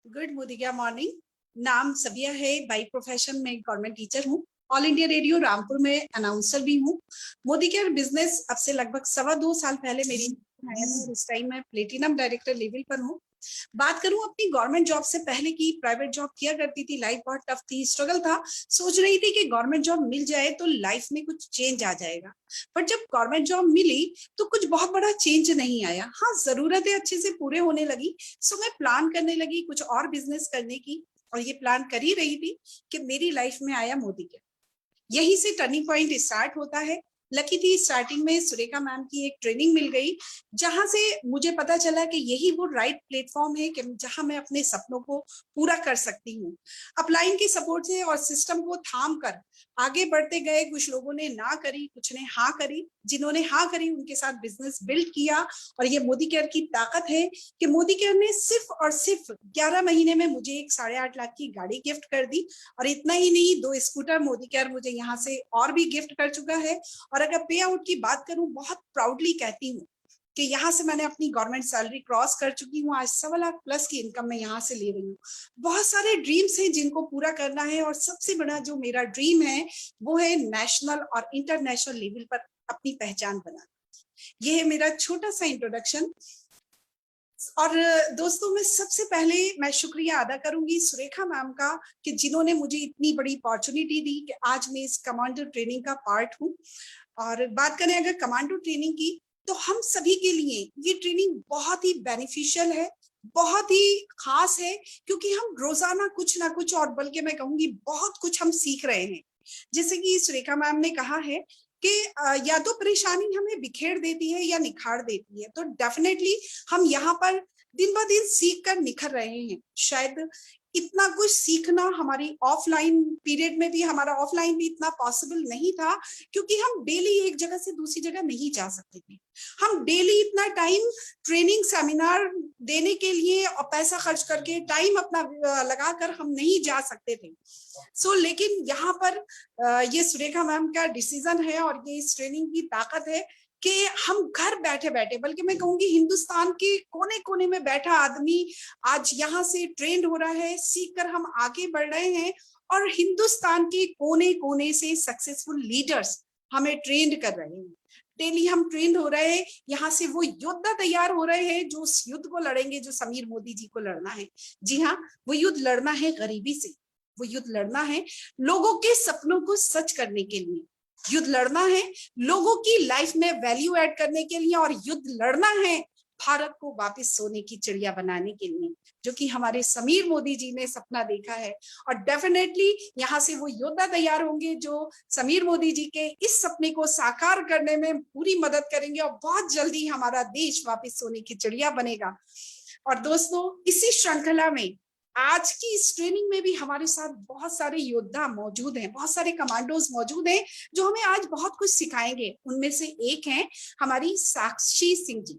Good मोदिका morning. नाम सबिया है। By profession में गवर्नमेंट टीचर हूँ। ऑल इंडिया रेडियो रामपुर में अनाउंसर भी हूँ। मोदी केयर बिजनेस अब से लगभग 2.25 साल पहले मेरी आया था। इस टाइम मैं प्लेटिनम डायरेक्टर लेवल पर हूँ। बात करूं अपनी गवर्नमेंट जॉब से पहले की, प्राइवेट जॉब किया करती थी। लाइफ बहुत टफ थी, स्ट्रगल था। सोच रही थी कि गवर्नमेंट जॉब मिल जाए तो लाइफ में कुछ चेंज आ जाएगा। पर जब गवर्नमेंट जॉब मिली तो कुछ बहुत बड़ा चेंज नहीं आया। हाँ, जरूरतें अच्छे से पूरे होने लगी। सो मैं प्लान करने लगी कुछ और बिजनेस करने की, और ये प्लान कर ही रही थी कि मेरी लाइफ में आया मोदी केयर। यहीं से टर्निंग पॉइंट स्टार्ट होता है। लकी थी, स्टार्टिंग में सुरेखा मैम की एक ट्रेनिंग मिल गई, जहां से मुझे पता चला कि यही वो राइट प्लेटफॉर्म है कि जहां मैं अपने सपनों को पूरा कर सकती हूँ। अपलाइन के सपोर्ट से और सिस्टम को थाम कर आगे बढ़ते गए। कुछ लोगों ने ना करी, कुछ ने हाँ करी। जिन्होंने हाँ करी उनके साथ बिजनेस बिल्ड किया। और ये मोदी केयर की ताकत है कि मोदी केयर ने सिर्फ और सिर्फ 11 महीने में मुझे एक 8.5 लाख की गाड़ी गिफ्ट कर दी। और इतना ही नहीं, 2 स्कूटर मोदी केयर मुझे यहाँ से और भी गिफ्ट कर चुका है। और अगर पे आउट की बात करूं, बहुत प्राउडली कहती हूँ कि यहाँ से मैंने अपनी गवर्नमेंट सैलरी क्रॉस कर चुकी हूँ। आज 1.25 लाख प्लस की इनकम मैं यहाँ से ले रही हूँ। बहुत सारे ड्रीम्स हैं जिनको पूरा करना है, और सबसे बड़ा जो मेरा ड्रीम है वो है नेशनल और इंटरनेशनल लेवल पर अपनी पहचान बनाना। ये है मेरा छोटा सा इंट्रोडक्शन। और दोस्तों, मैं सबसे पहले मैं शुक्रिया अदा करूंगी सुरेखा मैम का कि जिन्होंने मुझे इतनी बड़ी अपॉर्चुनिटी दी कि आज मैं इस कमांडो ट्रेनिंग का पार्ट हूँ। और बात करें अगर कमांडो ट्रेनिंग की, तो हम सभी के लिए ये ट्रेनिंग बहुत ही बेनिफिशियल है, बहुत ही खास है। क्योंकि हम रोजाना कुछ ना कुछ, और बल्कि मैं कहूंगी बहुत कुछ हम सीख रहे हैं। जैसे कि सुरेखा मैम ने कहा है कि या तो परेशानी हमें बिखेर देती है या निखार देती है। तो डेफिनेटली हम यहाँ पर दिन ब दिन सीख कर निखर रहे हैं। शायद इतना कुछ सीखना हमारी ऑफलाइन पीरियड में भी, हमारा ऑफलाइन भी इतना पॉसिबल नहीं था, क्योंकि हम डेली एक जगह से दूसरी जगह नहीं जा सकते थे। हम डेली इतना टाइम ट्रेनिंग सेमिनार देने के लिए और पैसा खर्च करके टाइम अपना लगाकर हम नहीं जा सकते थे। लेकिन यहाँ पर ये सुरेखा मैम का डिसीजन है, और ये इस ट्रेनिंग की ताकत है कि हम घर बैठे बैठे, बल्कि मैं कहूंगी हिंदुस्तान के कोने कोने में बैठा आदमी आज यहाँ से ट्रेंड हो रहा है, सीख कर हम आगे बढ़ रहे हैं। और हिंदुस्तान के कोने कोने से सक्सेसफुल लीडर्स हमें ट्रेंड कर रहे हैं। डेली हम ट्रेंड हो रहे हैं। यहाँ से वो योद्धा तैयार हो रहे हैं जो उस युद्ध को लड़ेंगे जो समीर मोदी जी को लड़ना है। जी हाँ, वो युद्ध लड़ना है गरीबी से। वो युद्ध लड़ना है लोगों के सपनों को सच करने के लिए। युद्ध लड़ना है लोगों की लाइफ में वैल्यू ऐड करने के लिए। और युद्ध लड़ना है भारत को वापस सोने की चिड़िया बनाने के लिए, जो कि हमारे समीर मोदी जी ने सपना देखा है। और डेफिनेटली यहाँ से वो योद्धा तैयार होंगे जो समीर मोदी जी के इस सपने को साकार करने में पूरी मदद करेंगे, और बहुत जल्दी हमारा देश वापस सोने की चिड़िया बनेगा। और दोस्तों, इसी श्रृंखला में आज की इस ट्रेनिंग में भी हमारे साथ बहुत सारे योद्धा मौजूद हैं, बहुत सारे कमांडोज मौजूद हैं जो हमें आज बहुत कुछ सिखाएंगे। उनमें से एक है हमारी साक्षी सिंह जी,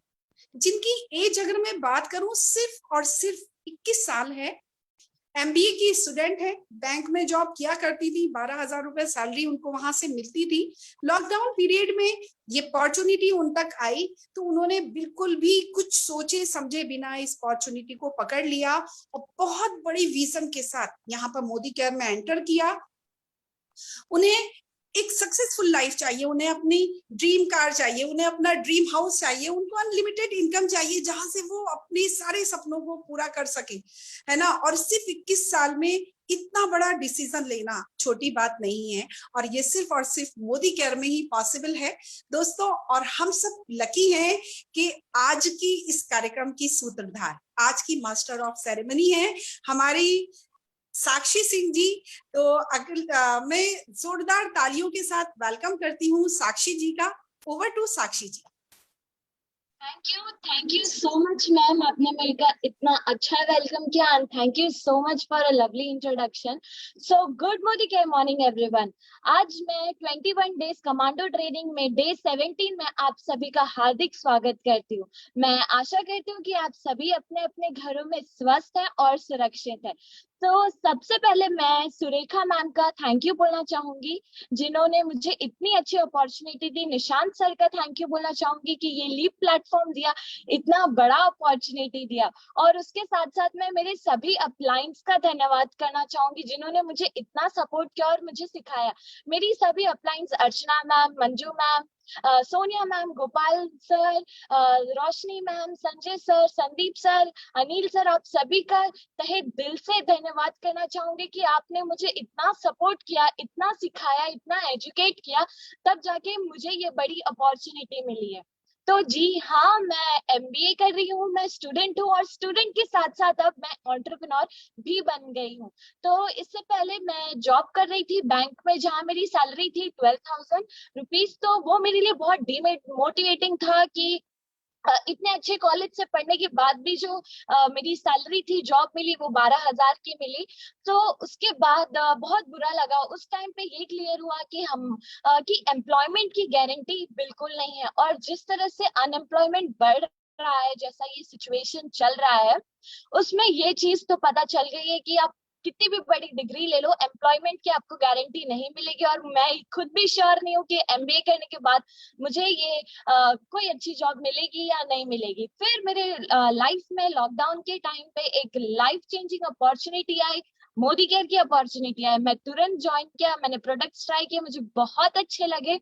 जिनकी एज अगर मैं बात करूं सिर्फ और सिर्फ 21 साल है। एमबीए की स्टूडेंट है, बैंक में जॉब किया करती थी, 12,000 रुपए सैलरी उनको वहां से मिलती थी। लॉकडाउन पीरियड में ये अपॉर्चुनिटी उन तक आई तो उन्होंने बिल्कुल भी कुछ सोचे समझे बिना इस अपॉर्चुनिटी को पकड़ लिया, और बहुत बड़ी विजन के साथ यहाँ पर मोदी केयर में एंटर किया। उन्हें एक सक्सेसफुल लाइफ चाहिए, उन्हें अपनी ड्रीम कार चाहिए, उन्हें अपना ड्रीम हाउस चाहिए, उनको अनलिमिटेड इनकम चाहिए जहां से वो अपने सारे सपनों को पूरा कर सके, है ना। और सिर्फ 21 साल में इतना बड़ा डिसीजन लेना छोटी बात नहीं है, और ये सिर्फ और सिर्फ मोदी केयर में ही पॉसिबल है दोस्तों। और हम सब लकी हैं कि आज की इस कार्यक्रम की सूत्रधार, आज की मास्टर ऑफ सेरेमनी है हमारी साक्षी सिंह जी। तो मैं जोरदार तालियों के साथ वेलकम करती हूँ साक्षी जी का। Over to Sakshi ji. Thank you so much ma'am, आपने मिलकर इतना अच्छा वेलकम किया and thank you so much for a lovely introduction. So good morning everyone. आज मैं 21 डेज कमांडो ट्रेनिंग में डे 17 में आप सभी का हार्दिक स्वागत करती हूँ। मैं आशा करती हूँ कि आप सभी अपने अपने घरों में स्वस्थ हैं और सुरक्षित हैं। तो सबसे पहले मैं सुरेखा मैम का थैंक यू बोलना चाहूंगी, जिन्होंने मुझे इतनी अच्छी अपॉर्चुनिटी दी। निशांत सर का थैंक यू बोलना चाहूंगी कि ये लीप प्लेटफॉर्म दिया, इतना बड़ा अपॉर्चुनिटी दिया। और उसके साथ साथ मैं मेरे सभी अपलाइंस का धन्यवाद करना चाहूंगी, जिन्होंने मुझे इतना सपोर्ट किया और मुझे सिखाया। मेरी सभी uplines, Archana ma'am, Manju ma'am, Sonia ma'am, Gopal sir, Roshni ma'am, Sanjay sir, Sandeep sir, Anil sir, आप सभी का तहे दिल से धन्यवाद करना चाहूंगी कि आपने मुझे इतना सपोर्ट किया, इतना सिखाया, इतना एजुकेट किया, तब जाके मुझे ये बड़ी अपॉर्चुनिटी मिली है। तो जी हाँ, मैं एमबीए कर रही हूँ, मैं स्टूडेंट हूँ और स्टूडेंट के साथ साथ अब मैं एंटरप्रेन्योर भी बन गई हूँ। तो इससे पहले मैं जॉब कर रही थी बैंक में, जहाँ मेरी सैलरी थी 12,000 रुपीज। तो वो मेरे लिए बहुत डिमोटिवेटिंग था कि इतने अच्छे कॉलेज से पढ़ने के बाद भी जो मेरी सैलरी थी, जॉब मिली, वो 12,000 की मिली। तो उसके बाद बहुत बुरा लगा। उस टाइम पे ये क्लियर हुआ कि कि एम्प्लॉयमेंट की गारंटी बिल्कुल नहीं है, और जिस तरह से अनएम्प्लॉयमेंट बढ़ रहा है, जैसा ये सिचुएशन चल रहा है, उसमें ये चीज तो पता चल गई है कि आप कितनी भी बड़ी डिग्री ले लो, एम्प्लॉयमेंट की आपको गारंटी नहीं मिलेगी। और मैं खुद भी श्योर नहीं हूँ कि एमबीए करने के बाद मुझे ये कोई अच्छी जॉब मिलेगी या नहीं मिलेगी। फिर मेरे लाइफ में लॉकडाउन के टाइम पे एक लाइफ चेंजिंग अपॉर्चुनिटी आई, मोदी केयर की अपॉर्चुनिटी आई। मैं तुरंत ज्वाइन किया, मैंने प्रोडक्ट्स ट्राई किए, मुझे बहुत अच्छे लगे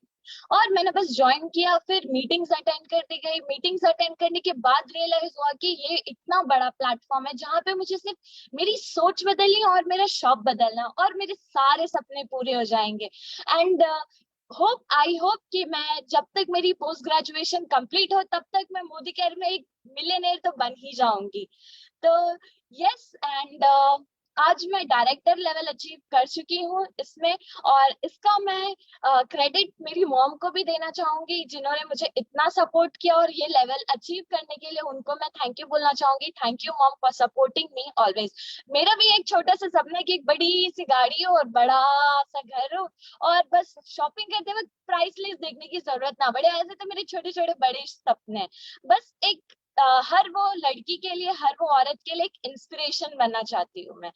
और मैंने बस ज्वाइन किया। फिर मीटिंग्स अटेंड करती गई। मीटिंग्स अटेंड करने के बाद रियलाइज हुआ कि ये इतना बड़ा प्लेटफॉर्म है जहाँ पे मुझे सिर्फ मेरी सोच बदलनी और मेरा शॉप बदलना और मेरे सारे सपने पूरे हो जाएंगे। एंड आई होप कि मैं जब तक मेरी पोस्ट ग्रेजुएशन कंप्लीट हो, तब तक मैं मोदी केयर में एक मिलियनेयर तो बन ही जाऊंगी। तो यस, एंड आज मैं डायरेक्टर लेवल अचीव कर चुकी हूँ इसमें। और इसका मैं क्रेडिट मेरी मॉम को भी देना चाहूंगी, जिन्होंने मुझे इतना सपोर्ट किया, और ये लेवल अचीव करने के लिए उनको मैं थैंक यू बोलना चाहूंगी। Thank you mom for supporting me always. मेरा भी एक छोटा सा सपना है कि एक बड़ी सी गाड़ी हो और बड़ा सा घर हो, और बस शॉपिंग करते वक्त प्राइस लिस्ट देखने की जरूरत ना पड़े। ऐसे तो मेरे छोटे छोटे बड़े सपने हैं। बस एक हर वो लड़की के लिए, हर वो औरत के लिए एक इंस्पिरेशन बनना चाहती हूँ मैं।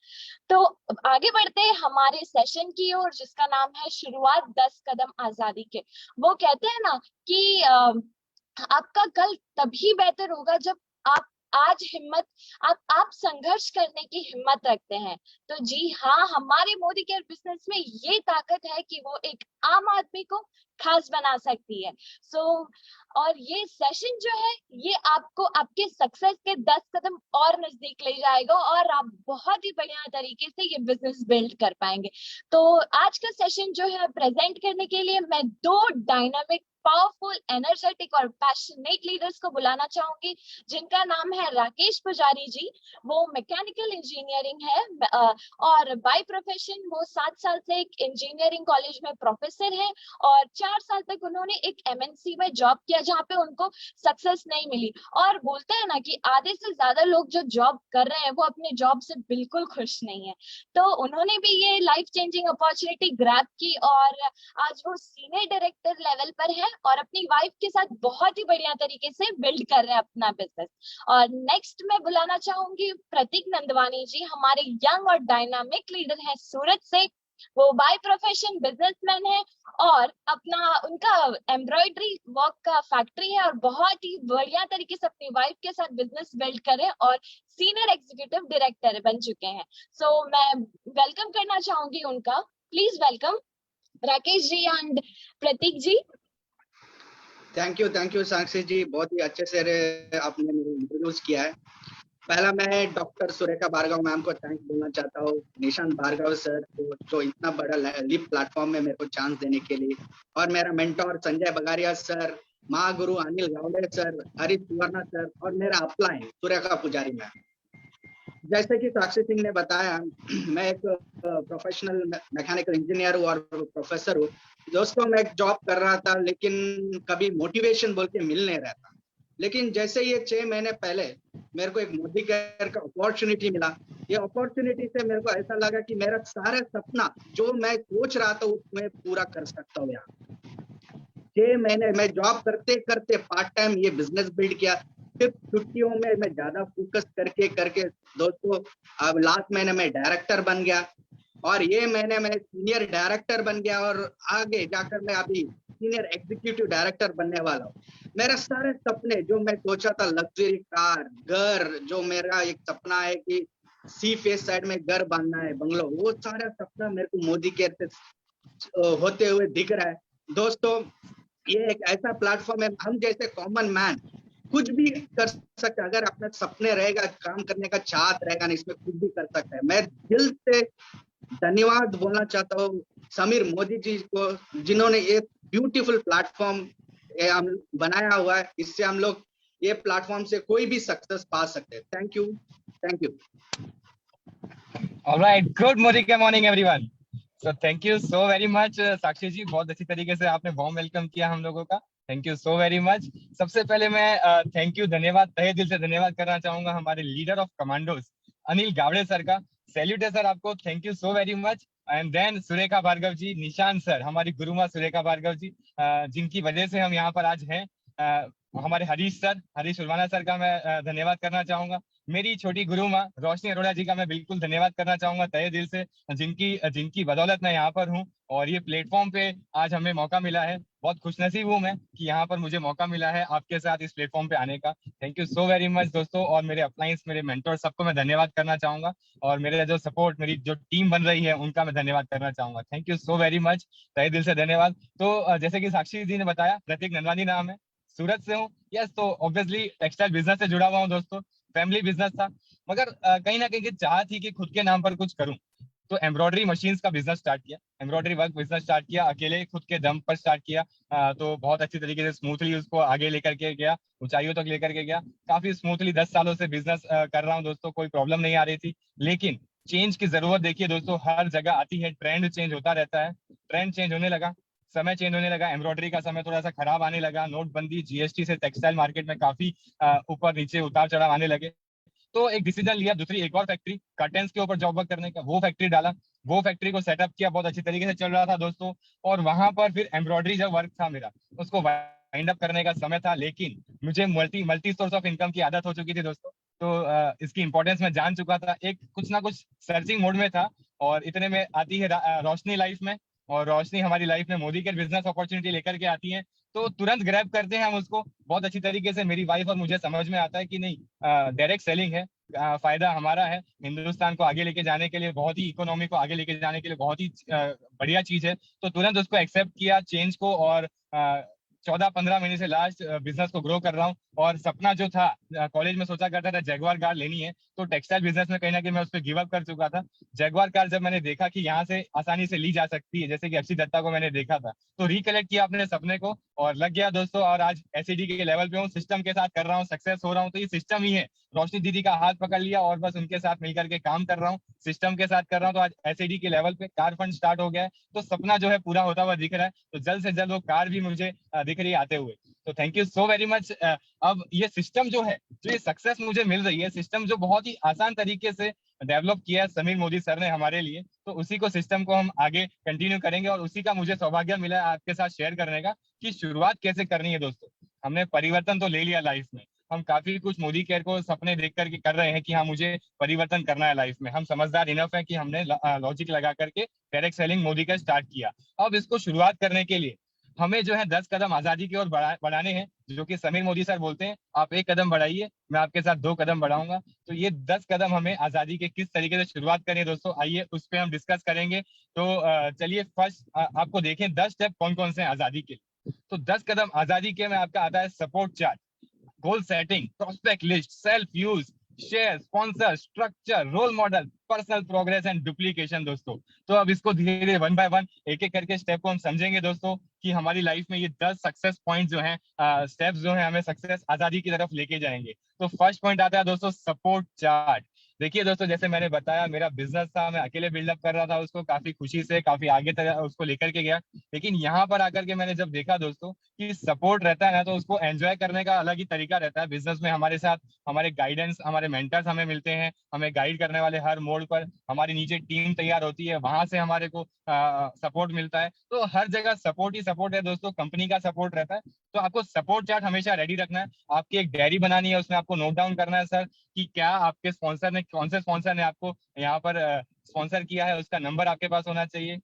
तो आगे बढ़ते हैं हमारे सेशन की ओर, जिसका नाम है शुरुआत 10 कदम आजादी के। वो कहते हैं ना कि आपका कल तभी बेहतर होगा जब आप आज हिम्मत आप संघर्ष करने की हिम्मत रखते हैं। तो जी हाँ, हमारे मोदी केयर बिजनेस में ये ताकत है कि वो एक आम आदमी को खास बना सकती है। और ये सेशन जो है, ये आपको आपके सक्सेस के 10 कदम और नजदीक ले जाएगा और आप बहुत ही बढ़िया तरीके से ये बिजनेस बिल्ड कर पाएंगे। तो आज का सेशन जो है प्रेजेंट करने के लिए मैं 2 डायनामिक, पावरफुल, एनर्जेटिक और पैशनेट लीडर्स को बुलाना चाहूंगी, जिनका नाम है राकेश पुजारी जी। वो मैकेनिकल इंजीनियरिंग है और बाय प्रोफेशन वो 7 साल से एक इंजीनियरिंग कॉलेज में प्रोफेसर है, और 4 साल तक उन्होंने एक एमएनसी में जॉब किया जहाँ पे उनको सक्सेस नहीं मिली। और बोलते हैं ना कि आधे से ज्यादा लोग जो जॉब कर रहे हैं वो अपने जॉब से बिल्कुल खुश नहीं है। तो उन्होंने भी ये लाइफ चेंजिंग अपॉर्चुनिटी ग्रैब की और आज वो सीनियर डायरेक्टर लेवल पर है और अपनी वाइफ के साथ बहुत ही बढ़िया तरीके से बिल्ड कर रहे हैं अपना बिजनेस। और नेक्स्ट मैं बुलाना चाहूंगी प्रतीक नंदवानी जी, हमारे यंग और डायनामिक लीडर हैं सूरत से। वो बाय प्रोफेशन बिजनेसमैन है और उनका एम्ब्रॉयडरी वर्क का फैक्ट्री है, और बहुत ही बढ़िया तरीके से अपनी वाइफ के साथ बिजनेस बिल्ड करे और सीनियर एग्जीक्यूटिव डायरेक्टर बन चुके हैं। मैं वेलकम करना चाहूंगी उनका। Please welcome Rakesh ji and Prateek ji. Thank you Sakshi ji, बहुत ही अच्छे से आपने मेरे इंट्रोड्यूस किया है। पहला मैं डॉक्टर सुरेखा भार्गव मैम को थैंक बोलना चाहता हूँ, निशांत भार्गव सर को जो इतना बड़ा लीप प्लेटफॉर्म में मेरे को चांस देने के लिए, और मेरा मेंटोर संजय बगारिया सर, महागुरु अनिल गावड़े सर, हरीश सुवर्णा सर, और मेरा अपलाइन सुरेखा पुजारी मैम। जैसे कि साक्षी सिंह ने बताया, मैं एक प्रोफेशनल मैकेनिकल इंजीनियर हूँ और प्रोफेसर हूँ। दोस्तों, मैं जॉब कर रहा था लेकिन कभी मोटिवेशन बोल के मिल नहीं रहा था। लेकिन जैसे ये 6 महीने पहले मेरे को एक मोदी केयर का अपॉर्चुनिटी मिला, ये अपॉर्चुनिटी से मेरे को ऐसा लगा कि मेरा सारा सपना जो मैं सोच रहा था उसमें पूरा कर सकता हूँ। यहाँ 6 महीने मैं जॉब करते करते पार्ट टाइम ये बिजनेस बिल्ड किया। सिर्फ छुट्टियों में मैं ज्यादा फोकस करके करके दोस्तों अब लास्ट महीने में डायरेक्टर बन गया और ये महीने में सीनियर डायरेक्टर बन गया और आगे जाकर मैं अभी सीनियर एग्जीक्यूटिव डायरेक्टर बनने वाला हूँ। मेरे सारे सपने जो मैं सोचा था, लग्जरी कार, घर, जो मेरा एक सपना है कि सी फेस साइड में घर बांधना है, बंगलो, वो सारा सपना मेरे को मोदी केयर से होते हुए दिख रहा है। दोस्तों ये एक ऐसा प्लेटफॉर्म है, हम जैसे कॉमन मैन कुछ भी कर सकते हैं अगर अपना सपने रहेगा, काम करने का चाहत रहेगा ना, इसमें कुछ भी कर सकते हैं। मैं दिल से धन्यवाद बोलना चाहता हूँ समीर मोदी जी को, जिन्होंने ये ब्यूटीफुल प्लेटफॉर्म हम बनाया हुआ है। इससे हम लोग ये प्लेटफॉर्म से कोई भी सक्सेस पा सकते हैं। Thank you, thank you. Alright, good morning everyone. So thank you so very much Sakshi ji, बहुत अच्छी तरीके से आपने वार्म वेलकम किया हम लोगों का। Thank you so very much. सबसे पहले मैं थैंक यू, धन्यवाद, तहे दिल से धन्यवाद करना चाहूंगा हमारे leader of commandos Anil Gawade sir का। सैल्यूट है सर आपको, thank you so very much. And then Surekha Bhargav ji, Nishan sir, हमारी गुरुमा सुरेखा भार्गव जी, जिनकी वजह से हम यहाँ पर आज हैं। हमारे हरीश सर, हरीश उर्वाना सर का मैं धन्यवाद करना चाहूंगा। मेरी छोटी गुरु माँ रोशनी अरोड़ा जी का मैं बिल्कुल धन्यवाद करना चाहूंगा तहे दिल से, जिनकी बदौलत मैं यहाँ पर हूँ और ये प्लेटफॉर्म पे आज हमें मौका मिला है। बहुत खुशनसीब हूँ मैं कि यहाँ पर मुझे मौका मिला है आपके साथ इस प्लेटफॉर्म पे आने का। Thank you so very much दोस्तों। और मेरे अपलाइंस, मेरे मेंटोर, सबको मैं धन्यवाद करना चाहूंगा और मेरे जो सपोर्ट, मेरी जो टीम बन रही है उनका मैं धन्यवाद करना चाहूंगा। Thank you so very much, तहे दिल से धन्यवाद। तो जैसे कि साक्षी जी ने बताया, प्रतीक नंदवानी नाम है, सूरत से हूँ। यस, तो ऑब्वियसली टेक्सटाइल बिजनेस से जुड़ा हुआ हूँ दोस्तों। फैमिली बिजनेस था, मगर कहीं ना कहीं चाह थी कि खुद के नाम पर कुछ करूं, तो एम्ब्रॉयडरी मशीन्स का बिजनेस स्टार्ट किया, एम्ब्रॉयडरी वर्क बिजनेस स्टार्ट किया, अकेले खुद के दम पर स्टार्ट किया। तो बहुत अच्छी तरीके से स्मूथली उसको आगे लेकर के गया, ऊंचाइयों तक लेकर के गया। काफी स्मूथली 10 सालों से बिजनेस कर रहा हूँ दोस्तों, कोई प्रॉब्लम नहीं आ रही थी। लेकिन चेंज की जरूरत देखिए दोस्तों, हर जगह आती है, ट्रेंड चेंज होता रहता है। ट्रेंड चेंज होने लगा, समय चेंज होने लगा, एम्ब्रॉयडरी का समय थोड़ा सा खराब आने लगा, नोटबंदी, जीएसटी से टेक्सटाइल मार्केट में काफी ऊपर नीचे उतार चढ़ाव आने लगे। तो एक डिसीजन लिया, दूसरी एक और फैक्ट्री कर्टेन्स के ऊपर जॉब वर्क करने का, वो फैक्ट्री डाला, वो फैक्ट्री को सेटअप किया, बहुत अच्छी तरीके से चल रहा था दोस्तों। और वहां पर फिर एम्ब्रॉयडरी जो वर्क था मेरा, उसको वाइंड अप करने का समय था। लेकिन मुझे multi multi source of income की आदत हो चुकी थी दोस्तों, तो इसकी इंपॉर्टेंस मैं जान चुका था। एक कुछ ना कुछ सर्चिंग मोड में था और इतने में आती है रोशनी लाइफ में, और रोशनी हमारी लाइफ में मोदी के बिजनेस अपॉर्चुनिटी लेकर के आती है, तो तुरंत ग्रैब करते हैं हम उसको बहुत अच्छी तरीके से। मेरी वाइफ और मुझे समझ में आता है कि नहीं, डायरेक्ट सेलिंग है, फायदा हमारा है, हिंदुस्तान को आगे लेके जाने के लिए, बहुत ही इकोनॉमी को आगे लेके जाने के लिए बहुत ही बढ़िया चीज है। तो तुरंत उसको एक्सेप्ट किया, चेंज को, और 14-15 महीने से लास्ट बिजनेस को ग्रो कर रहा हूँ। और सपना जो था, कॉलेज में सोचा करता था जगुआर कार लेनी है, तो टेक्सटाइल बिजनेस में कहीं ना कहीं मैं उस पर गिव अप कर चुका था। जगुआर कार जब मैंने देखा कि यहाँ से आसानी से ली जा सकती है, जैसे कि FC दत्ता को मैंने देखा था, तो रिकलेक्ट किया अपने सपने को और लग गया दोस्तों। और आज SED के लेवल पे हूँ, सिस्टम के साथ कर रहा हूँ, सक्सेस हो रहा हूँ। तो ये सिस्टम ही है, रोशनी दीदी का हाथ पकड़ लिया और बस उनके साथ मिलकर के काम कर रहा हूँ, सिस्टम के साथ कर रहा हूँ। तो आज SED के लेवल पे कार फंड स्टार्ट हो गया है, तो सपना जो है पूरा होता हुआ दिख रहा है। तो जल्द से जल्द वो कार भी मुझे दिख रही है आते हुए। तो thank you so very much. अब ये सिस्टम जो है, जो ये सक्सेस मुझे मिल रही है, सिस्टम जो बहुत ही आसान तरीके से डेवलप किया है समीर मोदी सर ने हमारे लिए, तो उसी को, सिस्टम को हम आगे कंटिन्यू करेंगे। और उसी का मुझे सौभाग्य मिला है आपके साथ शेयर करने का कि शुरुआत कैसे करनी है दोस्तों। हमने परिवर्तन तो ले लिया लाइफ में, हम काफी कुछ मोदी केयर को सपने देख करके कर रहे हैं कि हाँ मुझे परिवर्तन करना है लाइफ में। हम समझदार इनफ है कि हमने लॉजिक लगा करके direct selling Modi care start किया। अब इसको शुरुआत करने के लिए हमें जो है 10 कदम आजादी की ओर बढ़ाने हैं, जो कि समीर मोदी सर बोलते हैं, आप 1 कदम बढ़ाइए, मैं आपके साथ 2 कदम बढ़ाऊंगा। तो ये 10 कदम हमें आजादी के किस तरीके से शुरुआत करें दोस्तों, आइए उस पर हम डिस्कस करेंगे। तो चलिए फर्स्ट आपको देखें 10 स्टेप कौन कौन से हैं आजादी के। तो 10 कदम आजादी के में आपका आता है support chart, goal setting, prospect list, self use, share, sponsor, structure, role model, personal progress and duplication दोस्तों। तो अब इसको धीरे धीरे 1 बाय 1 एक एक करके स्टेप को हम समझेंगे दोस्तों, कि हमारी लाइफ में ये 10 सक्सेस पॉइंट जो हैं, स्टेप्स जो हैं, हमें सक्सेस आजादी की तरफ लेके जाएंगे। तो फर्स्ट पॉइंट आता है दोस्तों सपोर्ट चार्ट। देखिए दोस्तों, जैसे मैंने बताया मेरा बिजनेस था, मैं अकेले बिल्डअप कर रहा था उसको, काफी खुशी से काफी आगे तक उसको लेकर के गया। लेकिन यहाँ पर आकर के मैंने जब देखा दोस्तों कि सपोर्ट रहता है ना, तो उसको एंजॉय करने का अलग ही तरीका रहता है। बिजनेस में हमारे साथ हमारे गाइडेंस, हमारे मेंटर्स हमें मिलते हैं, हमें गाइड करने वाले हर मोड़ पर हमारी नीचे टीम तैयार होती है, वहां से हमारे को सपोर्ट मिलता है। तो हर जगह सपोर्ट ही सपोर्ट है दोस्तों, कंपनी का सपोर्ट रहता है। तो आपको सपोर्ट चार्ट हमेशा रेडी रखना है। आपकी एक डायरी बनानी है, उसमें आपको नोट डाउन करना है सर कि क्या आपके स्पॉन्सर ने, कौन से स्पॉन्सर ने आपको यहाँ पर स्पॉन्सर किया है, उसका नंबर आपके पास होना चाहिए।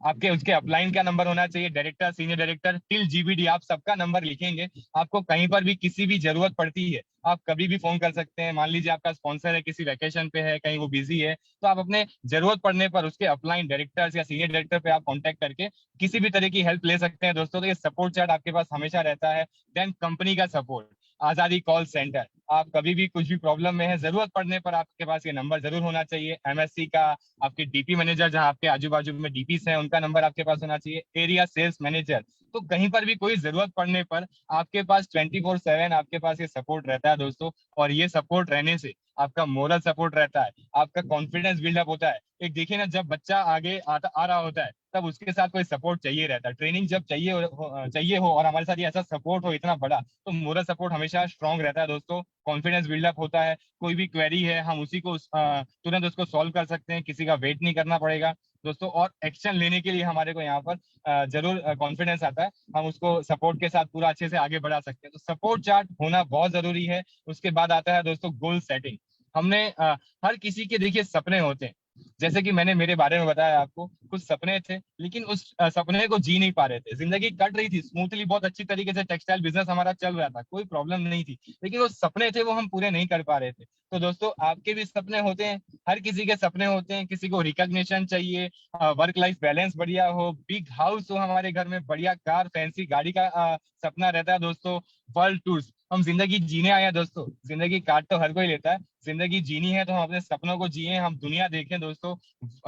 आपके उसके अपलाइन का नंबर होना चाहिए, director, senior director till GBD, आप सबका नंबर लिखेंगे। आपको कहीं पर भी किसी भी जरूरत पड़ती है, आप कभी भी फोन कर सकते हैं। मान लीजिए आपका स्पॉन्सर है, किसी वैकेशन पे है, कहीं वो बिजी है, तो आप अपने जरूरत पड़ने पर उसके अपलाइन डायरेक्टर्स या सीनियर डायरेक्टर पे आप कांटेक्ट करके किसी भी तरह की हेल्प ले सकते हैं दोस्तों। तो ये सपोर्ट चार्ट आपके पास हमेशा रहता है। देन कंपनी का सपोर्ट, आजादी कॉल सेंटर, आप कभी भी कुछ भी प्रॉब्लम में है, जरूरत पड़ने पर आपके पास ये नंबर जरूर होना चाहिए। एमएससी का, आपके डीपी मैनेजर, जहां आपके आजू बाजू में डीपीस हैं, उनका नंबर आपके पास होना चाहिए। एरिया सेल्स मैनेजर, तो कहीं पर भी कोई जरूरत पड़ने पर आपके पास 24/7 आपके पास ये सपोर्ट रहता है दोस्तों। और ये सपोर्ट रहने से आपका मोरल सपोर्ट रहता है, आपका कॉन्फिडेंस बिल्डअप होता है। एक देखिए ना, जब बच्चा आगे आ रहा होता है, तब उसके साथ कोई सपोर्ट चाहिए रहता है। ट्रेनिंग जब चाहिए हो और हमारे साथ ये ऐसा सपोर्ट हो इतना बड़ा, तो मोरल सपोर्ट हमेशा स्ट्रांग रहता है दोस्तों। कॉन्फिडेंस बिल्डअप होता है, कोई भी क्वेरी है हम उसी को तुरंत उसको सॉल्व कर सकते हैं, किसी का वेट नहीं करना पड़ेगा दोस्तों। और एक्शन लेने के लिए हमारे को यहाँ पर जरूर कॉन्फिडेंस आता है, हम उसको सपोर्ट के साथ पूरा अच्छे से आगे बढ़ा सकते हैं। तो सपोर्ट चार्ट होना बहुत जरूरी है। उसके बाद आता है दोस्तों गोल सेटिंग। हमने हर किसी के देखिए सपने होते हैं, जैसे कि मैंने मेरे बारे में बताया आपको, कुछ सपने थे लेकिन उस सपने को जी नहीं पा रहे थे। जिंदगी कट रही थी स्मूथली, बहुत अच्छी तरीके से टेक्सटाइल बिजनेस हमारा चल रहा था, कोई प्रॉब्लम नहीं थी, लेकिन वो सपने थे वो हम पूरे नहीं कर पा रहे थे। तो दोस्तों आपके भी सपने होते हैं, हर किसी के सपने होते हैं। किसी को रिकॉग्निशन चाहिए, वर्क लाइफ बैलेंस बढ़िया हो, बिग हाउस हो हमारे घर में, बढ़िया कार, फैंसी गाड़ी का सपना रहता है दोस्तों। वर्ल्ड टूर्स, हम जिंदगी जीने आए हैं दोस्तों, जिंदगी काट तो हर कोई लेता है, जिंदगी जीनी है तो हम अपने सपनों को जिए, हम दुनिया देखें दोस्तों।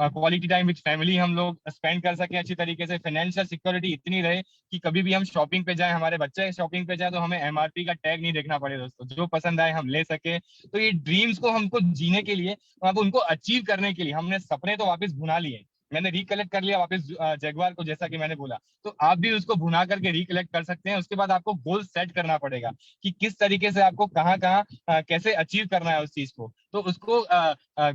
क्वालिटी टाइम विद फैमिली हम लोग स्पेंड कर सके अच्छी तरीके से। फाइनेंशियल सिक्योरिटी इतनी रहे कि कभी भी हम शॉपिंग पे जाए, हमारे बच्चे शॉपिंग पे जाए, तो हमें एमआरपी का टैग नहीं देखना पड़े दोस्तों, जो पसंद आए हम ले सके। तो ये ड्रीम्स को हमको जीने के लिए, अब उनको अचीव करने के लिए, हमने सपने तो वापस भुना लिए, मैंने रिकलेक्ट कर लिया वापस जगुआर को, जैसा कि मैंने बोला, तो आप भी उसको भुना करके रिकलेक्ट कर सकते हैं। उसके बाद आपको गोल सेट करना पड़ेगा कि किस तरीके से आपको कहाँ कहाँ कैसे अचीव करना है उस चीज को। तो उसको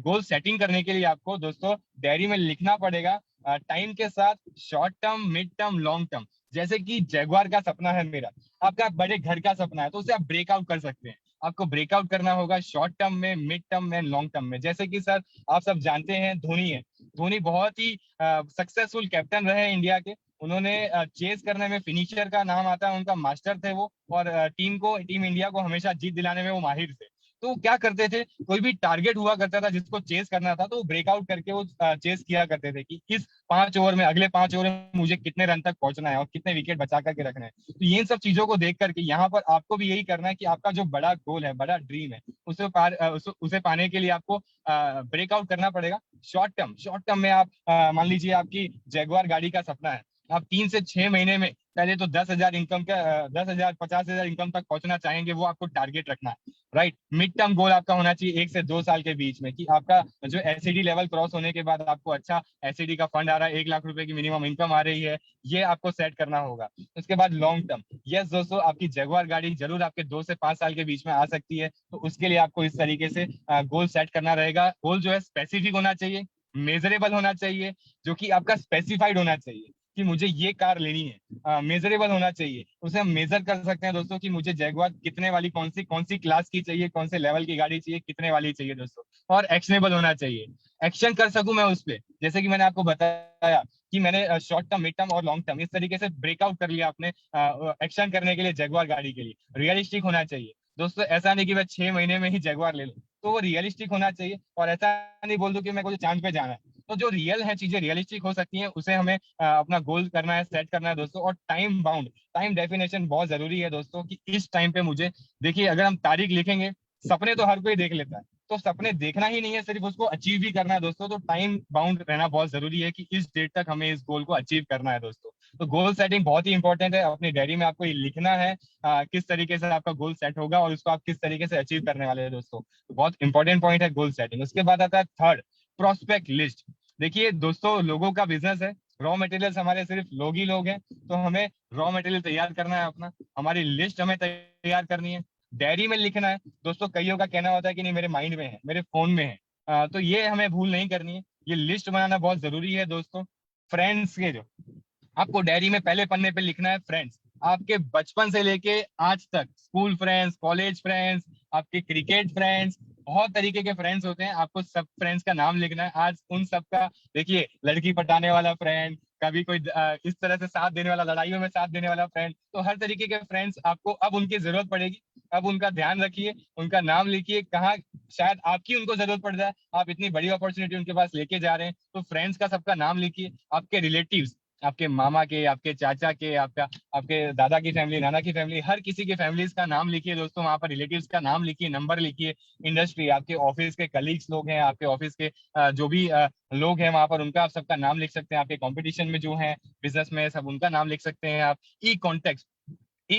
गोल सेटिंग करने के लिए आपको दोस्तों डायरी में लिखना पड़ेगा, टाइम के साथ, short term, mid term, long term. जैसे कि जगुआर का सपना है मेरा, आपका बड़े घर का सपना है, तो उसे आप ब्रेकआउट कर सकते हैं। आपको ब्रेकआउट करना होगा शॉर्ट टर्म में, मिड टर्म में, लॉन्ग टर्म में। जैसे कि सर आप सब जानते हैं धोनी है, धोनी बहुत ही सक्सेसफुल कैप्टन रहे इंडिया के। उन्होंने चेस करने में, फिनिशर का नाम आता है उनका, मास्टर थे वो, और टीम इंडिया को हमेशा जीत दिलाने में वो माहिर थे। तो वो क्या करते थे, कोई भी टारगेट हुआ करता था जिसको चेस करना था, तो वो ब्रेकआउट करके वो चेस किया करते थे कि इस 5 ओवर में, अगले 5 ओवर में मुझे कितने रन तक पहुंचना है और कितने विकेट बचा करके रखना है। तो ये सब चीजों को देख करके यहाँ पर आपको भी यही करना है कि आपका जो बड़ा गोल है, बड़ा ड्रीम है, उसे पाने के लिए आपको ब्रेकआउट करना पड़ेगा। शॉर्ट टर्म में आप मान लीजिए आपकी जगुआर गाड़ी का सपना है, आप 3 से 6 महीने में पहले तो 10,000 इनकम का 10,000 50,000 इनकम तक पहुंचना चाहेंगे, वो आपको टारगेट रखना है, राइट। मिड टर्म गोल आपका होना चाहिए 1 से 2 साल के बीच में, कि आपका जो एसईडी लेवल क्रॉस होने के बाद आपको अच्छा एसईडी का फंड आ रहा है, 1 लाख रुपए की मिनिमम इनकम आ रही है, ये आपको सेट करना होगा। उसके बाद लॉन्ग टर्म, यस दोस्तों, आपकी जगुआर गाड़ी जरूर आपके 2 से 5 साल के बीच में आ सकती है, तो उसके लिए आपको इस तरीके से गोल सेट करना रहेगा। गोल जो है स्पेसिफिक होना चाहिए, मेजरेबल होना चाहिए, जो कि आपका स्पेसिफाइड होना चाहिए कि मुझे ये कार लेनी है, मेजरेबल होना चाहिए, उसे हम मेजर कर सकते हैं दोस्तों कि मुझे जगुआर कितने वाली, कौन सी क्लास की चाहिए, कौन से लेवल की गाड़ी चाहिए, कितने वाली चाहिए दोस्तों। और एक्शनेबल होना चाहिए, एक्शन कर सकूं मैं उस पर, जैसे कि मैंने आपको बताया कि मैंने शॉर्ट टर्म, मिड टर्म और लॉन्ग टर्म इस तरीके से ब्रेकआउट कर लिया आपने एक्शन करने के लिए जगुआर गाड़ी के लिए। रियलिस्टिक होना चाहिए दोस्तों, ऐसा नहीं कि मैं 6 महीने में ही जगुआर ले लूं, तो वो रियलिस्टिक होना चाहिए। और ऐसा नहीं बोल दूं कि मैं मुझे चांद पे जाना है, तो जो रियल है, चीजें रियलिस्टिक हो सकती हैं, उसे हमें अपना गोल करना है, सेट करना है दोस्तों। और टाइम बाउंड, टाइम डेफिनेशन बहुत जरूरी है दोस्तों, कि इस टाइम पे मुझे, देखिए अगर हम तारीख लिखेंगे, सपने तो हर कोई देख लेता है, तो सपने देखना ही नहीं है, सिर्फ उसको अचीव भी करना है दोस्तों। तो टाइम बाउंड रहना बहुत जरूरी है कि इस डेट तक हमें इस गोल को अचीव करना है दोस्तों। तो गोल सेटिंग बहुत ही इंपॉर्टेंट है। अपनी डायरी में आपको ये लिखना है किस तरीके से आपका गोल सेट होगा और उसको आप किस तरीके से अचीव करने वाले हैं दोस्तों। तो बहुत इंपॉर्टेंट पॉइंट है गोल सेटिंग। उसके बाद आता है थर्ड, प्रोस्पेक्ट लिस्ट। देखिए दोस्तों, लोगों का बिजनेस है, रॉ मटेरियल्स हमारे सिर्फ लोग ही लोग हैं, तो हमें रॉ मटेरियल तैयार करना है अपना, हमारी लिस्ट हमें तैयार करनी है, डायरी में लिखना है दोस्तों। कईयों का कहना होता है कि नहीं मेरे माइंड में है, मेरे फोन में है, तो ये हमें भूल नहीं करनी है, ये लिस्ट बनाना बहुत जरूरी है दोस्तों। फ्रेंड्स के जो आपको डायरी में पहले पन्ने पे लिखना है, फ्रेंड्स आपके बचपन से लेके आज तक, स्कूल फ्रेंड्स, कॉलेज फ्रेंड्स, आपके क्रिकेट फ्रेंड्स, बहुत तरीके के फ्रेंड्स होते हैं, आपको सब फ्रेंड्स का नाम लिखना है। आज उन सब का देखिए, लड़की पटाने वाला फ्रेंड, कभी कोई इस तरह से साथ देने वाला, लड़ाइयों में साथ देने वाला फ्रेंड, तो हर तरीके के फ्रेंड्स आपको अब उनकी जरूरत पड़ेगी। अब उनका ध्यान रखिए, उनका नाम लिखिए, कहाँ शायद आपकी उनको जरूरत पड़ जाए, आप इतनी बड़ी अपॉर्चुनिटी उनके पास लेके जा रहे हैं, तो फ्रेंड्स का सबका नाम लिखिए। आपके रिलेटिव्स, आपके मामा के, आपके चाचा के, आपके दादा की फैमिली, नाना की फैमिली, हर किसी के फैमिलीज का नाम लिखिए दोस्तों, वहां पर रिलेटिव्स का नाम लिखिए, नंबर लिखिए। इंडस्ट्री, आपके ऑफिस के कलीग्स लोग हैं, आपके ऑफिस के जो भी लोग हैं वहां पर, उनका आप सबका नाम लिख सकते हैं। आपके कंपटीशन में जो है बिजनेस में, सब उनका नाम लिख सकते हैं आप। ई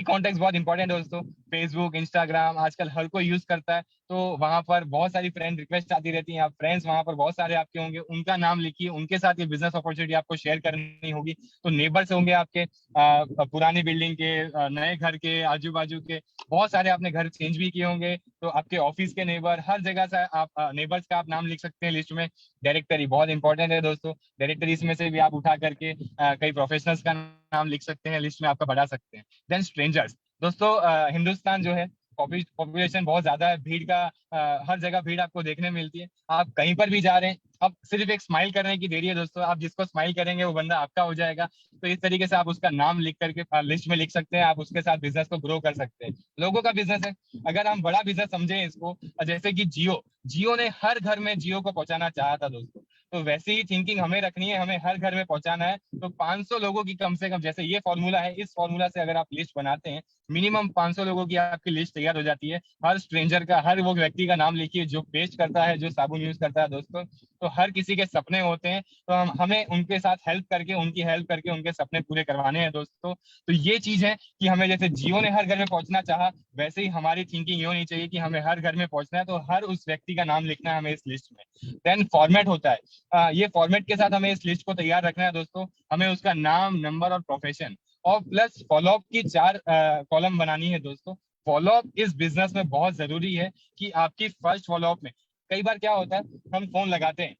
कॉन्टेक्ट बहुत इंपॉर्टेंट है दोस्तों। फेसबुक, इंस्टाग्राम आजकल हर कोई यूज करता है, तो वहां पर बहुत सारी फ्रेंड रिक्वेस्ट आती रहती हैं। आप फ्रेंड्स वहां पर बहुत सारे आपके होंगे, उनका नाम लिखिए, उनके साथ ये बिजनेस अपॉर्चुनिटी आपको शेयर करनी होगी। तो नेबर्स होंगे आपके, पुरानी बिल्डिंग के, नए घर के, आजू बाजू के, बहुत सारे आपने घर चेंज भी किए होंगे, तो आपके ऑफिस के नेबर, हर जगह से आप नेबर्स का आप नाम लिख सकते हैं लिस्ट में। डायरेक्टरी बहुत इंपॉर्टेंट है दोस्तों, डायरेक्टरीज में से भी आप उठा करके कई प्रोफेशनल्स का नाम लिख सकते हैं, लिस्ट में आपका बढ़ा सकते हैं। देन स्ट्रेंजर्स दोस्तों, हिंदुस्तान जो है, पॉपुलेशन बहुत ज्यादा है, भीड़ का हर जगह भीड़ आपको देखने मिलती है। आप कहीं पर भी जा रहे हैं, अब सिर्फ एक स्माइल करने की देरी है दोस्तों, आप जिसको स्माइल करेंगे वो बंदा आपका हो जाएगा। तो इस तरीके से आप उसका नाम लिख करके लिस्ट में लिख सकते हैं, आप उसके साथ बिजनेस को ग्रो कर सकते हैं। लोगों का बिजनेस है, अगर हम बड़ा बिजनेस समझें इसको, जैसे कि जियो ने हर घर में जियो को पहुंचाना चाहा था दोस्तों, तो वैसे ही थिंकिंग हमें रखनी है, हमें हर घर में पहुंचाना है। तो 500 लोगों की कम से कम, जैसे ये फॉर्मूला है, इस फॉर्मूला से अगर आप लिस्ट बनाते हैं, मिनिमम 500 लोगों की आपकी लिस्ट तैयार हो जाती है। हर स्ट्रेंजर का, हर वो व्यक्ति का नाम लिखिए जो पेस्ट करता है, जो साबुन यूज करता है दोस्तों। तो हर किसी के सपने होते हैं, तो हमें उनके साथ हेल्प करके, उनकी हेल्प करके उनके सपने पूरे करवाने हैं दोस्तों। तो ये चीज है कि हमें, जैसे जियो ने हर घर में पहुंचना चाहा, वैसे ही हमारी थिंकिंग ये होनी चाहिए कि हमें हर घर में पहुंचना है, तो हर उस व्यक्ति का नाम लिखना है हमें इस लिस्ट में। देन फॉर्मेट होता है, ये फॉर्मेट के साथ हमें इस लिस्ट को तैयार रखना है दोस्तों। हमें उसका नाम, नंबर और प्रोफेशन और प्लस फॉलोअप की 4 कॉलम बनानी है दोस्तों। फॉलोअप इस बिजनेस में बहुत जरूरी है कि आपकी फर्स्ट फॉलोअप में, कई बार क्या होता है, हम फोन लगाते हैं,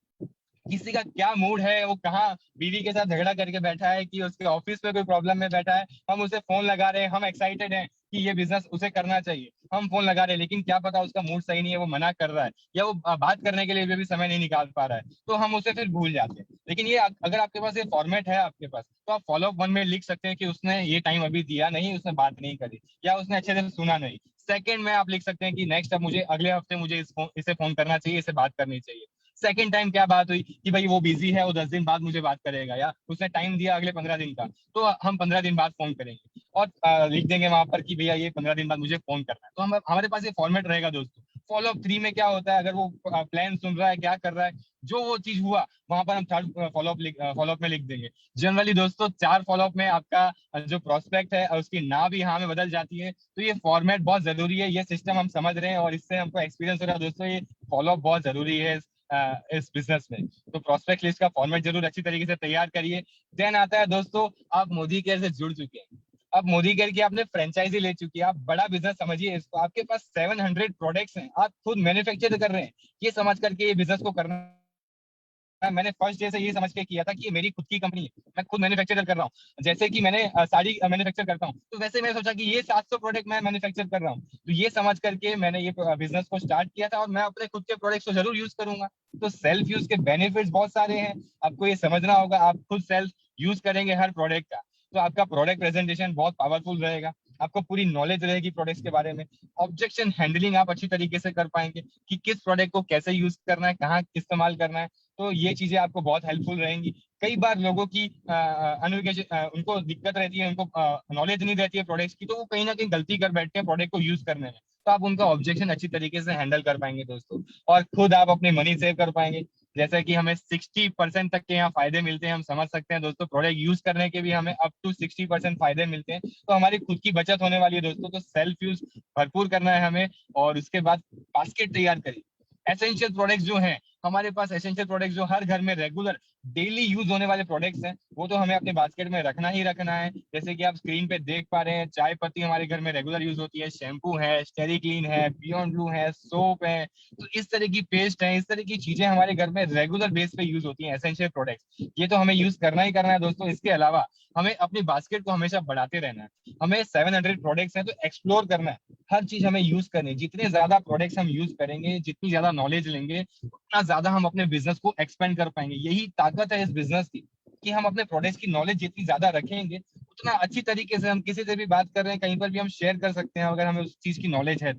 किसी का क्या मूड है, वो कहाँ बीवी के साथ झगड़ा करके बैठा है कि उसके ऑफिस में कोई प्रॉब्लम में बैठा है, हम उसे फोन लगा रहे हैं, हम एक्साइटेड हैं कि ये बिजनेस उसे करना चाहिए, हम फोन लगा रहे हैं, लेकिन क्या पता उसका मूड सही नहीं है, वो मना कर रहा है, या वो बात करने के लिए भी समय नहीं निकाल पा रहा है, तो हम उसे फिर भूल जाते हैं। लेकिन ये अगर आपके पास ये फॉर्मेट है आपके पास, तो आप फॉलोअप 1 में लिख सकते हैं कि उसने ये टाइम अभी दिया नहीं, उसने बात नहीं करी, या उसने अच्छे से सुना नहीं। सेकंड में आप लिख सकते हैं कि नेक्स्ट, अब मुझे अगले हफ्ते मुझे इसे फोन करना चाहिए, इसे बात करनी चाहिए। सेकंड टाइम क्या बात हुई कि भाई वो बिजी है, वो 10 दिन बाद मुझे बात करेगा, या उसने टाइम दिया अगले 15 दिन का, तो हम 15 दिन बाद फोन करेंगे, और लिख देंगे वहां पर कि भैया ये 15 दिन बाद मुझे फोन करना है। तो हम, हमारे पास ये फॉर्मेट रहेगा दोस्तों। फॉलोअप 3 में क्या होता है, अगर वो प्लान सुन रहा है, क्या कर रहा है, जो वो चीज हुआ, वहां पर हम थर्ड फॉलोअप में लिख देंगे। जनरली दोस्तों 4 फॉलोअप में आपका जो प्रोस्पेक्ट है उसकी ना भी हाँ में बदल जाती है। तो ये फॉर्मेट बहुत जरूरी है, ये सिस्टम हम समझ रहे हैं और इससे हमको एक्सपीरियंस हो रहा है दोस्तों, ये फॉलोअप बहुत जरूरी है इस बिजनेस में। तो प्रोस्पेक्ट लिस्ट का फॉर्मेट जरूर अच्छी तरीके से तैयार करिए। देन आता है दोस्तों, आप मोदी केयर से जुड़ चुके हैं, अब मोदी केयर की आपने फ्रेंचाइजी ले चुकी है, आप बड़ा बिजनेस समझिए इसको, आपके पास 700 प्रोडक्ट्स हैं, आप खुद मैन्युफैक्चर कर रहे हैं, ये समझ करके ये बिजनेस को करना है। मैंने फर्स्ट डे से ये समझ के किया था कि ये मेरी खुद की कंपनी है, मैं खुद मैन्युफैक्चर कर रहा हूँ। जैसे कि मैंने साड़ी मैन्युफैक्चर करता हूँ, तो वैसे मैंने सोचा कि ये 700 प्रोडक्ट मैं मैन्युफैक्चर कर रहा हूँ, तो ये समझ करके मैंने ये बिजनेस को स्टार्ट किया था, और मैं अपने खुद के प्रोडक्ट्स को जरूर यूज करूंगा। तो सेल्फ यूज के बेनिफिट्स बहुत सारे हैं, आपको ये समझना होगा। आप खुद सेल्फ यूज करेंगे हर प्रोडक्ट का, तो आपका प्रोडक्ट प्रेजेंटेशन बहुत पावरफुल रहेगा, आपको पूरी नॉलेज रहेगी प्रोडक्ट्स के बारे में। ऑब्जेक्शन हैंडलिंग आप अच्छी तरीके से कर पाएंगे कि किस प्रोडक्ट को कैसे यूज करना है, कहाँ इस्तेमाल करना है, तो ये चीजें आपको बहुत हेल्पफुल रहेंगी। कई बार लोगों की उनको दिक्कत रहती है, उनको नॉलेज नहीं रहती है प्रोडक्ट्स की, तो वो कहीं ना कहीं गलती कर बैठते हैं प्रोडक्ट को यूज करने में, तो आप उनका ऑब्जेक्शन अच्छी तरीके से हैंडल कर पाएंगे दोस्तों, और खुद आप अपनी मनी सेव कर पाएंगे। जैसे कि हमें 60% तक के यहाँ फायदे मिलते हैं, हम समझ सकते हैं दोस्तों। प्रोडक्ट यूज करने के भी हमें अप टू 60% फायदे मिलते हैं, तो हमारी खुद की बचत होने वाली है दोस्तों। तो सेल्फ यूज भरपूर करना है हमें, और उसके बाद बास्केट तैयार करिए। एसेंशियल प्रोडक्ट्स जो हैं हमारे पास, एसेंशियल प्रोडक्ट्स जो हर घर में रेगुलर डेली यूज होने वाले प्रोडक्ट्स हैं, वो तो हमें अपने बास्केट में रखना ही रखना है। जैसे कि आप स्क्रीन पे देख पा रहे हैं, चाय पत्ती हमारे घर में रेगुलर यूज होती है, शैम्पू है, स्टेरी क्लीन है, बियॉन्ड ब्लू है, सोप है, तो इस तरह की पेस्ट है, इस तरह की चीजें हमारे घर में रेगुलर बेस पे यूज होती हैं, एसेंशियल प्रोडक्ट्स। ये तो हमें यूज करना ही करना है दोस्तों। इसके अलावा हमें अपनी बास्केट को हमेशा बढ़ाते रहना है। हमें 700 प्रोडक्ट्स हैं तो एक्सप्लोर करना है, हर चीज हमें यूज करनी है। जितने ज्यादा प्रोडक्ट्स हम यूज करेंगे, जितनी ज्यादा नॉलेज लेंगे, उतना ज्यादा हम अपने बिजनेस को एक्सपेंड कर पाएंगे। यही ताकत है इस बिजनेस की, कि हम अपने प्रोडक्ट्स की नॉलेज जितनी ज्यादा रखेंगे, उतना अच्छी तरीके से हम किसी से भी बात कर रहे हैं, कहीं पर भी हम शेयर कर सकते हैं, अगर हमें उस चीज की नॉलेज है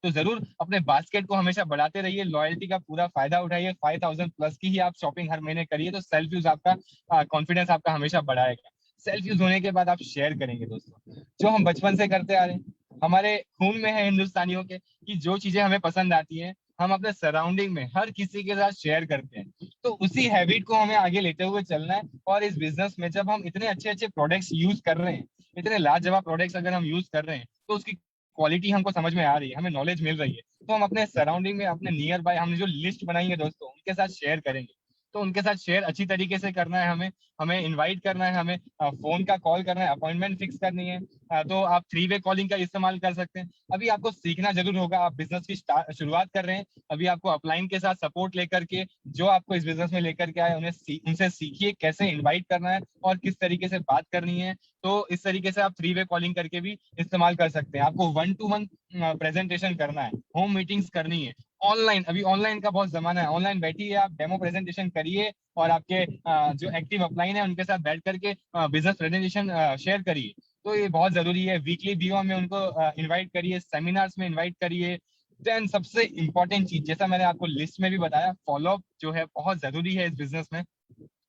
तो जरूर अपने बास्केट को हमेशा बढ़ाते रहिए। लॉयल्टी का पूरा फायदा उठाइए। 5000 प्लस की ही आप शॉपिंग हर महीने करिए, तो सेल्फ यूज आपका कॉन्फिडेंस आपका हमेशा बढ़ाएगा। सेल्फ यूज होने के बाद आप शेयर करेंगे दोस्तों, जो हम बचपन से करते आ रहे हैं, हमारे खून में है हिंदुस्तानियों के, कि जो चीजें हमें पसंद आती हैं हम अपने सराउंडिंग में हर किसी के साथ शेयर करते हैं। तो उसी हैबिट को हमें आगे लेते हुए चलना है। और इस बिजनेस में जब हम इतने अच्छे अच्छे प्रोडक्ट्स यूज कर रहे हैं, इतने लाजवाब प्रोडक्ट्स अगर हम यूज कर रहे हैं, तो उसकी क्वालिटी हमको समझ में आ रही है, हमें नॉलेज मिल रही है, तो हम अपने सराउंडिंग में, अपने नियर बाय, हमने जो लिस्ट बनाई है दोस्तों, उनके साथ शेयर करेंगे। तो उनके साथ शेयर अच्छी तरीके से करना है हमें, हमें इनवाइट करना है, हमें फोन का कॉल करना है, अपॉइंटमेंट फिक्स करनी है। तो आप 3 वे कॉलिंग का इस्तेमाल कर सकते हैं। अभी आपको सीखना जरूर होगा, आप बिजनेस की शुरुआत कर रहे हैं, अभी आपको अपलाइन के साथ सपोर्ट लेकर के, जो आपको इस बिजनेस में लेकर के आए, उनसे सीखिए कैसे इन्वाइट करना है और किस तरीके से बात करनी है। तो इस तरीके से आप 3 वे कॉलिंग करके भी इस्तेमाल कर सकते हैं। आपको 1-to-1 प्रेजेंटेशन करना है, होम मीटिंग्स करनी है, ऑनलाइन, अभी ऑनलाइन का बहुत जमाना है, ऑनलाइन बैठिए, आप डेमो प्रेजेंटेशन करिए, और आपके जो एक्टिव अपलाइन है उनके साथ बैठ करके बिजनेस प्रेजेंटेशन शेयर करिए। तो ये बहुत जरूरी है। वीकली बीओ में उनको इनवाइट करिए, सेमिनार्स में इनवाइट करिए। देन सबसे इंपॉर्टेंट चीज, जैसा मैंने आपको लिस्ट में भी बताया, फॉलोअप जो है बहुत जरूरी है इस बिजनेस में,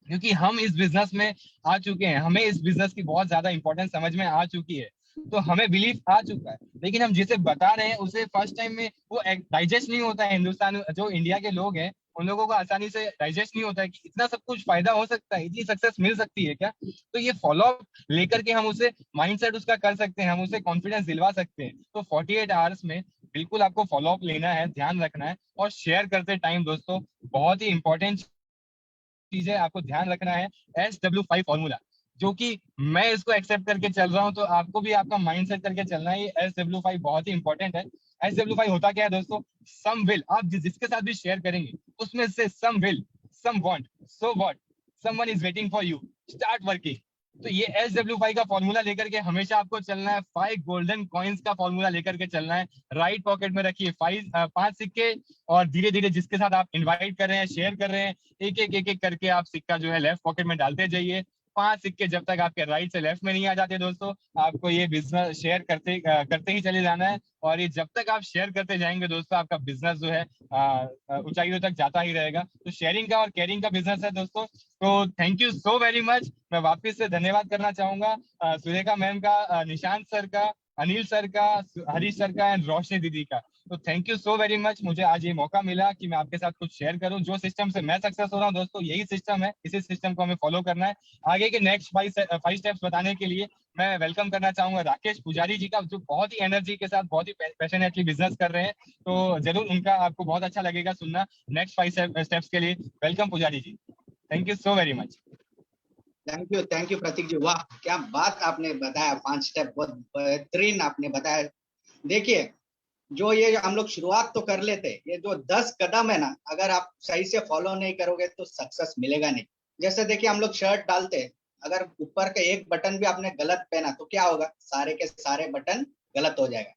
क्योंकि हम इस बिजनेस में आ चुके हैं, हमें इस बिजनेस की बहुत ज्यादा इंपॉर्टेंस समझ में आ चुकी है, तो हमें बिलीफ आ चुका है, लेकिन हम जिसे बता रहे हैं उसे फर्स्ट टाइम में वो डाइजेस्ट नहीं होता है। हिंदुस्तान, जो इंडिया के लोग हैं, उन लोगों को आसानी से डाइजेस्ट नहीं होता है कि इतना सब कुछ फायदा हो सकता है, इतनी सक्सेस मिल सकती है क्या। तो ये फॉलोअप लेकर के हम उसे माइंडसेट उसका कर सकते हैं, हम उसे कॉन्फिडेंस दिलवा सकते हैं। तो 48 आवर्स में बिल्कुल आपको फॉलोअप लेना है, ध्यान रखना है, और शेयर करते टाइम दोस्तों बहुत ही इंपॉर्टेंट चीजें आपको ध्यान रखना है। SW5 फॉर्मूला, जो कि मैं इसको एक्सेप्ट करके चल रहा हूं, तो आपको भी आपका माइंड सेट करके चलना है। ये SW5 बहुत ही इंपॉर्टेंट है। SW5 होता क्या है दोस्तों? सम विल, आप जिसके साथ भी शेयर करेंगे उसमें से some will, some want, so what, someone is waiting for you, start working. तो ये SW5 का फॉर्मूला लेकर के हमेशा आपको चलना है। 5 गोल्डन कॉइन्स का फॉर्मूला लेकर के चलना है। राइट पॉकेट में रखिए 5 सिक्के, और धीरे धीरे जिसके साथ आप इनवाइट कर रहे हैं, शेयर कर रहे हैं, एक एक करके आप सिक्का जो है लेफ्ट पॉकेट में डालते जाइए। 5 सिक्के जब तक आपके राइट से लेफ्ट में नहीं आ जाते दोस्तों, आपको ये बिजनेस शेयर करते ही चले जाना है। और ये जब तक आप शेयर करते जाएंगे दोस्तों, आपका बिजनेस जो है ऊंचाइयों तक जाता ही रहेगा। तो शेयरिंग का और केयरिंग का बिजनेस है दोस्तों। तो thank you so very much. मैं वापस से धन्यवाद करना चाहूंगा सुरेखा मैम का, निशांत सर का, अनिल सर का, हरीश सर का, एंड रोशनी दीदी का। तो thank you so very much, मुझे आज ये मौका मिला कि मैं आपके साथ कुछ शेयर करूं। जो सिस्टम से मैं सक्सेस हो रहा हूं दोस्तों, यही सिस्टम है, इसी सिस्टम को हमें फॉलो करना है। आगे के नेक्स्ट 5 स्टेप्स बताने के लिए मैं वेलकम करना चाहूंगा राकेश पुजारी जी का, जो बहुत ही एनर्जी के साथ, बहुत ही पैशनेटली बिजनेस कर रहे हैं। तो जरूर उनका आपको बहुत अच्छा लगेगा सुनना नेक्स्ट 5 स्टेप्स के लिए। Welcome Pujari ji, thank you so very much. Thank you Prateek ji, वाह क्या बात आपने बताया, 5 स्टेप बहुत बेहतरीन आपने बताया। देखिए, जो ये हम लोग शुरुआत तो कर लेते, ये जो 10 कदम है ना, अगर आप सही से फॉलो नहीं करोगे तो सक्सेस मिलेगा नहीं। जैसे देखिए, हम लोग शर्ट डालते हैं, अगर ऊपर का एक बटन भी आपने गलत पहना तो क्या होगा, सारे के सारे बटन गलत हो जाएगा।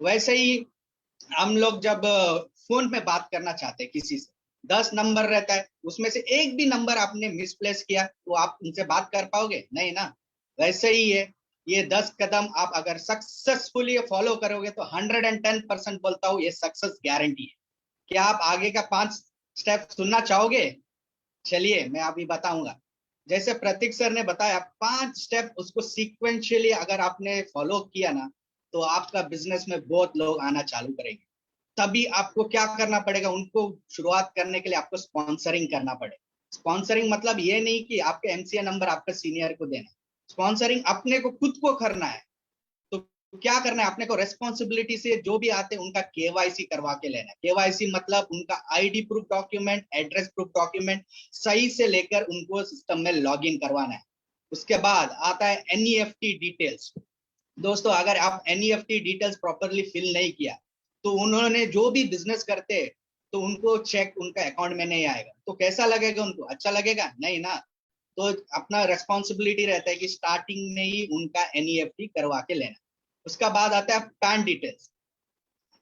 वैसे ही हम लोग जब फोन में बात करना चाहते हैं किसी से, 10 नंबर रहता है, उसमें से एक भी नंबर आपने मिसप्लेस किया तो आप उनसे बात कर पाओगे नहीं ना। वैसे ही ये 10 कदम आप अगर सक्सेसफुली फॉलो करोगे तो 110% बोलता हूँ, ये सक्सेस गारंटी है। क्या आप आगे का 5 स्टेप सुनना चाहोगे? चलिए मैं अभी बताऊंगा। जैसे प्रतीक सर ने बताया, 5 स्टेप, उसको सीक्वेंशियली अगर आपने फॉलो किया ना, तो आपका बिजनेस में बहुत लोग आना चालू करेंगे। तभी आपको क्या करना पड़ेगा, उनको शुरुआत करने के लिए आपको स्पॉन्सरिंग करना पड़ेगा। स्पॉन्सरिंग मतलब ये नहीं कि आपके एमसीए नंबर आपके सीनियर को देना, स्पॉन्सरिंग अपने को खुद को करना है। तो क्या करना है, अपने को रेस्पॉन्सिबिलिटी से जो भी आते हैं उनका केवाईसी करवा के लेना है। केवाईसी मतलब उनका ID proof document, address proof document सही से लेकर उनको सिस्टम में लॉग इन करवाना है। उसके बाद आता है एनईएफटी डिटेल्स। दोस्तों अगर आप एनईएफटी डिटेल्स प्रॉपरली फिल नहीं किया तो उन्होंने जो भी बिजनेस करते तो उनको चेक उनका अकाउंट में नहीं आएगा, तो कैसा लगेगा उनको, अच्छा लगेगा नहीं ना। तो अपना रेस्पॉन्सिबिलिटी रहता है कि स्टार्टिंग में ही उनका एनईएफटी करवा के लेना। उसका बाद आता है पैन डिटेल्स।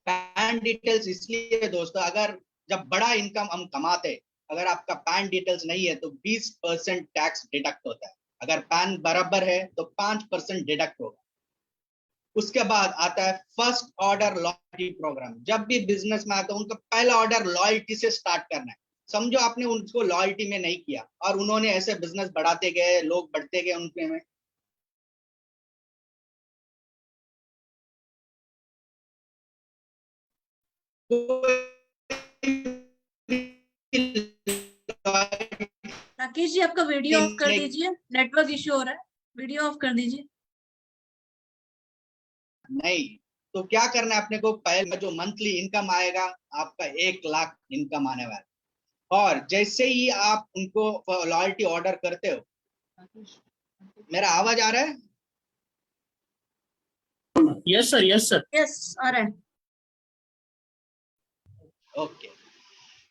पैन डिटेल्स इसलिए दोस्तों, अगर जब बड़ा इनकम हम कमाते, अगर आपका पैन डिटेल्स नहीं है तो 20% टैक्स डिडक्ट होता है। अगर पैन बराबर है तो 5% डिडक्ट होगा। उसके बाद आता है फर्स्ट ऑर्डर लॉयल्टी प्रोग्राम। जब भी बिजनेस में आता है उनका पहला ऑर्डर लॉयल्टी से स्टार्ट करना है। समझो आपने उनको लॉयल्टी में नहीं किया और उन्होंने ऐसे बिजनेस बढ़ाते गए, लोग बढ़ते गए उनके में, राकेश जी आपका वीडियो ऑफ कर दीजिए, नेटवर्क इश्यू हो रहा है, वीडियो ऑफ कर दीजिए। नहीं तो क्या करना है अपने को, पहले जो मंथली इनकम आएगा आपका 1 लाख इनकम आने वाला है। और जैसे ही आप उनको लॉयल्टी ऑर्डर करते हो, मेरा आवाज आ रहा है? Yes sir, yes sir. Yes आ रहा है। ओके।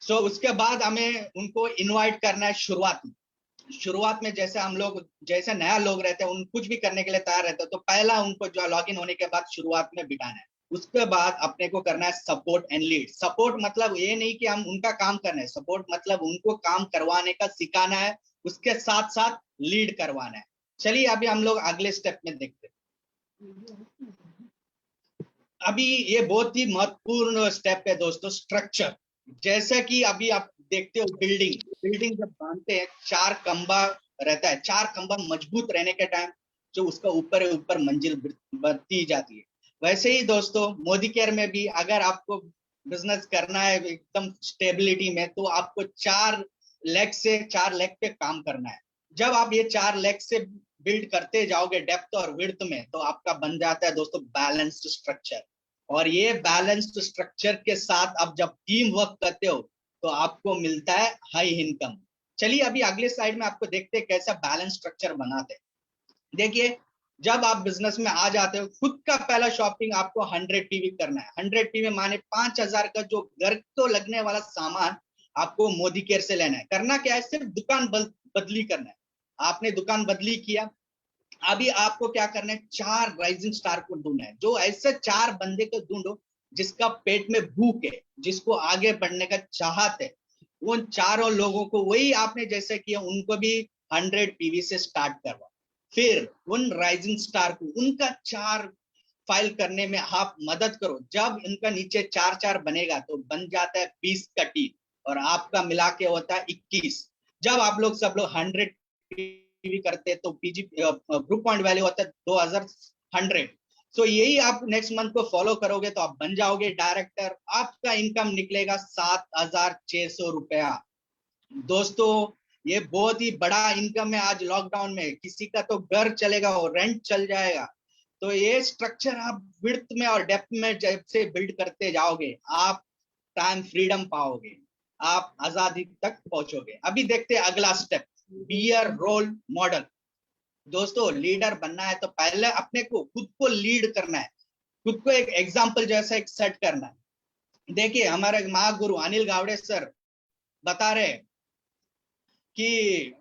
सो उसके बाद हमें उनको इनवाइट करना है शुरुआत में जैसे हम लोग, जैसे नया लोग रहते हैं उन कुछ भी करने के लिए तैयार रहते हैं, तो पहला उनको जो लॉगिन होने के बाद शुरुआत में बिठाना है। उसके बाद अपने को करना है सपोर्ट एंड लीड। सपोर्ट मतलब ये नहीं कि हम उनका काम करना है, सपोर्ट मतलब उनको काम करवाने का सिखाना है, उसके साथ साथ लीड करवाना है। चलिए अभी हम लोग अगले स्टेप में देखते हैं। अभी ये बहुत ही महत्वपूर्ण स्टेप है दोस्तों, स्ट्रक्चर। जैसा कि अभी आप देखते हो बिल्डिंग जब बांधते हैं 4 खंबा रहता है, 4 खंबा मजबूत रहने के टाइम जो उसका ऊपर मंजिल बढ़ती जाती है। वैसे ही दोस्तों मोदी केयर में भी अगर आपको बिजनेस करना है एकदम स्टेबिलिटी में, तो आपको 4 लेग पे काम करना है। जब आप ये 4 लेग से बिल्ड करते जाओगे डेप्थ और विड्थ में, तो आपका बन जाता है दोस्तों बैलेंस्ड स्ट्रक्चर। और ये बैलेंस्ड स्ट्रक्चर के साथ अब जब टीम वर्क करते हो तो आपको मिलता है हाई इनकम। चलिए अभी अगले साइड में आपको देखते हैं कैसा बैलेंस स्ट्रक्चर बनाते हैं। देखिए जब आप बिजनेस में आ जाते हो, खुद का पहला शॉपिंग आपको 100 पीवी करना है। 100 पीवी माने 5,000 का जो घर को लगने वाला सामान आपको मोदी केयर से लेना है। करना क्या है, सिर्फ दुकान बदली करना है। आपने दुकान बदली किया, अभी आपको क्या करना है, 4 राइजिंग स्टार को ढूंढना है। जो ऐसे 4 बंदे को ढूंढो जिसका पेट में भूख है, जिसको आगे बढ़ने का चाहत है, उन चारों लोगों को वही आपने जैसे किया उनको भी 100 पीवी से स्टार्ट करवा। फिर उन राइजिंग स्टार को उनका 4 फाइल करने में आप मदद करो। जब इनका नीचे 4-4 बनेगा तो बन जाता है 20 का टीम, और आपका मिला के होता है 21। जब आप लोग सब लोग 100 पीवी करते तो पीजी ग्रुप पॉइंट वैल्यू होता है 2100। सो यही आप नेक्स्ट मंथ को फॉलो करोगे तो आप बन जाओगे डायरेक्टर। आपका इनकम निकलेगा 7,600 रुपया। दोस्तों ये बहुत ही बड़ा इनकम है आज लॉकडाउन में। किसी का तो घर चलेगा और रेंट चल जाएगा। तो ये स्ट्रक्चर आप विड्थ में और डेप्थ में जब से बिल्ड करते जाओगे, आप टाइम फ्रीडम पाओगे, आप आजादी तक पहुंचोगे। अभी देखते हैं अगला step, be a role model. दोस्तों लीडर बनना है तो पहले अपने को खुद को लीड करना है, खुद को एक एग्जाम्पल जैसा एक सेट करना है। देखिए हमारे महागुरु अनिल गावड़े सर बता रहे कि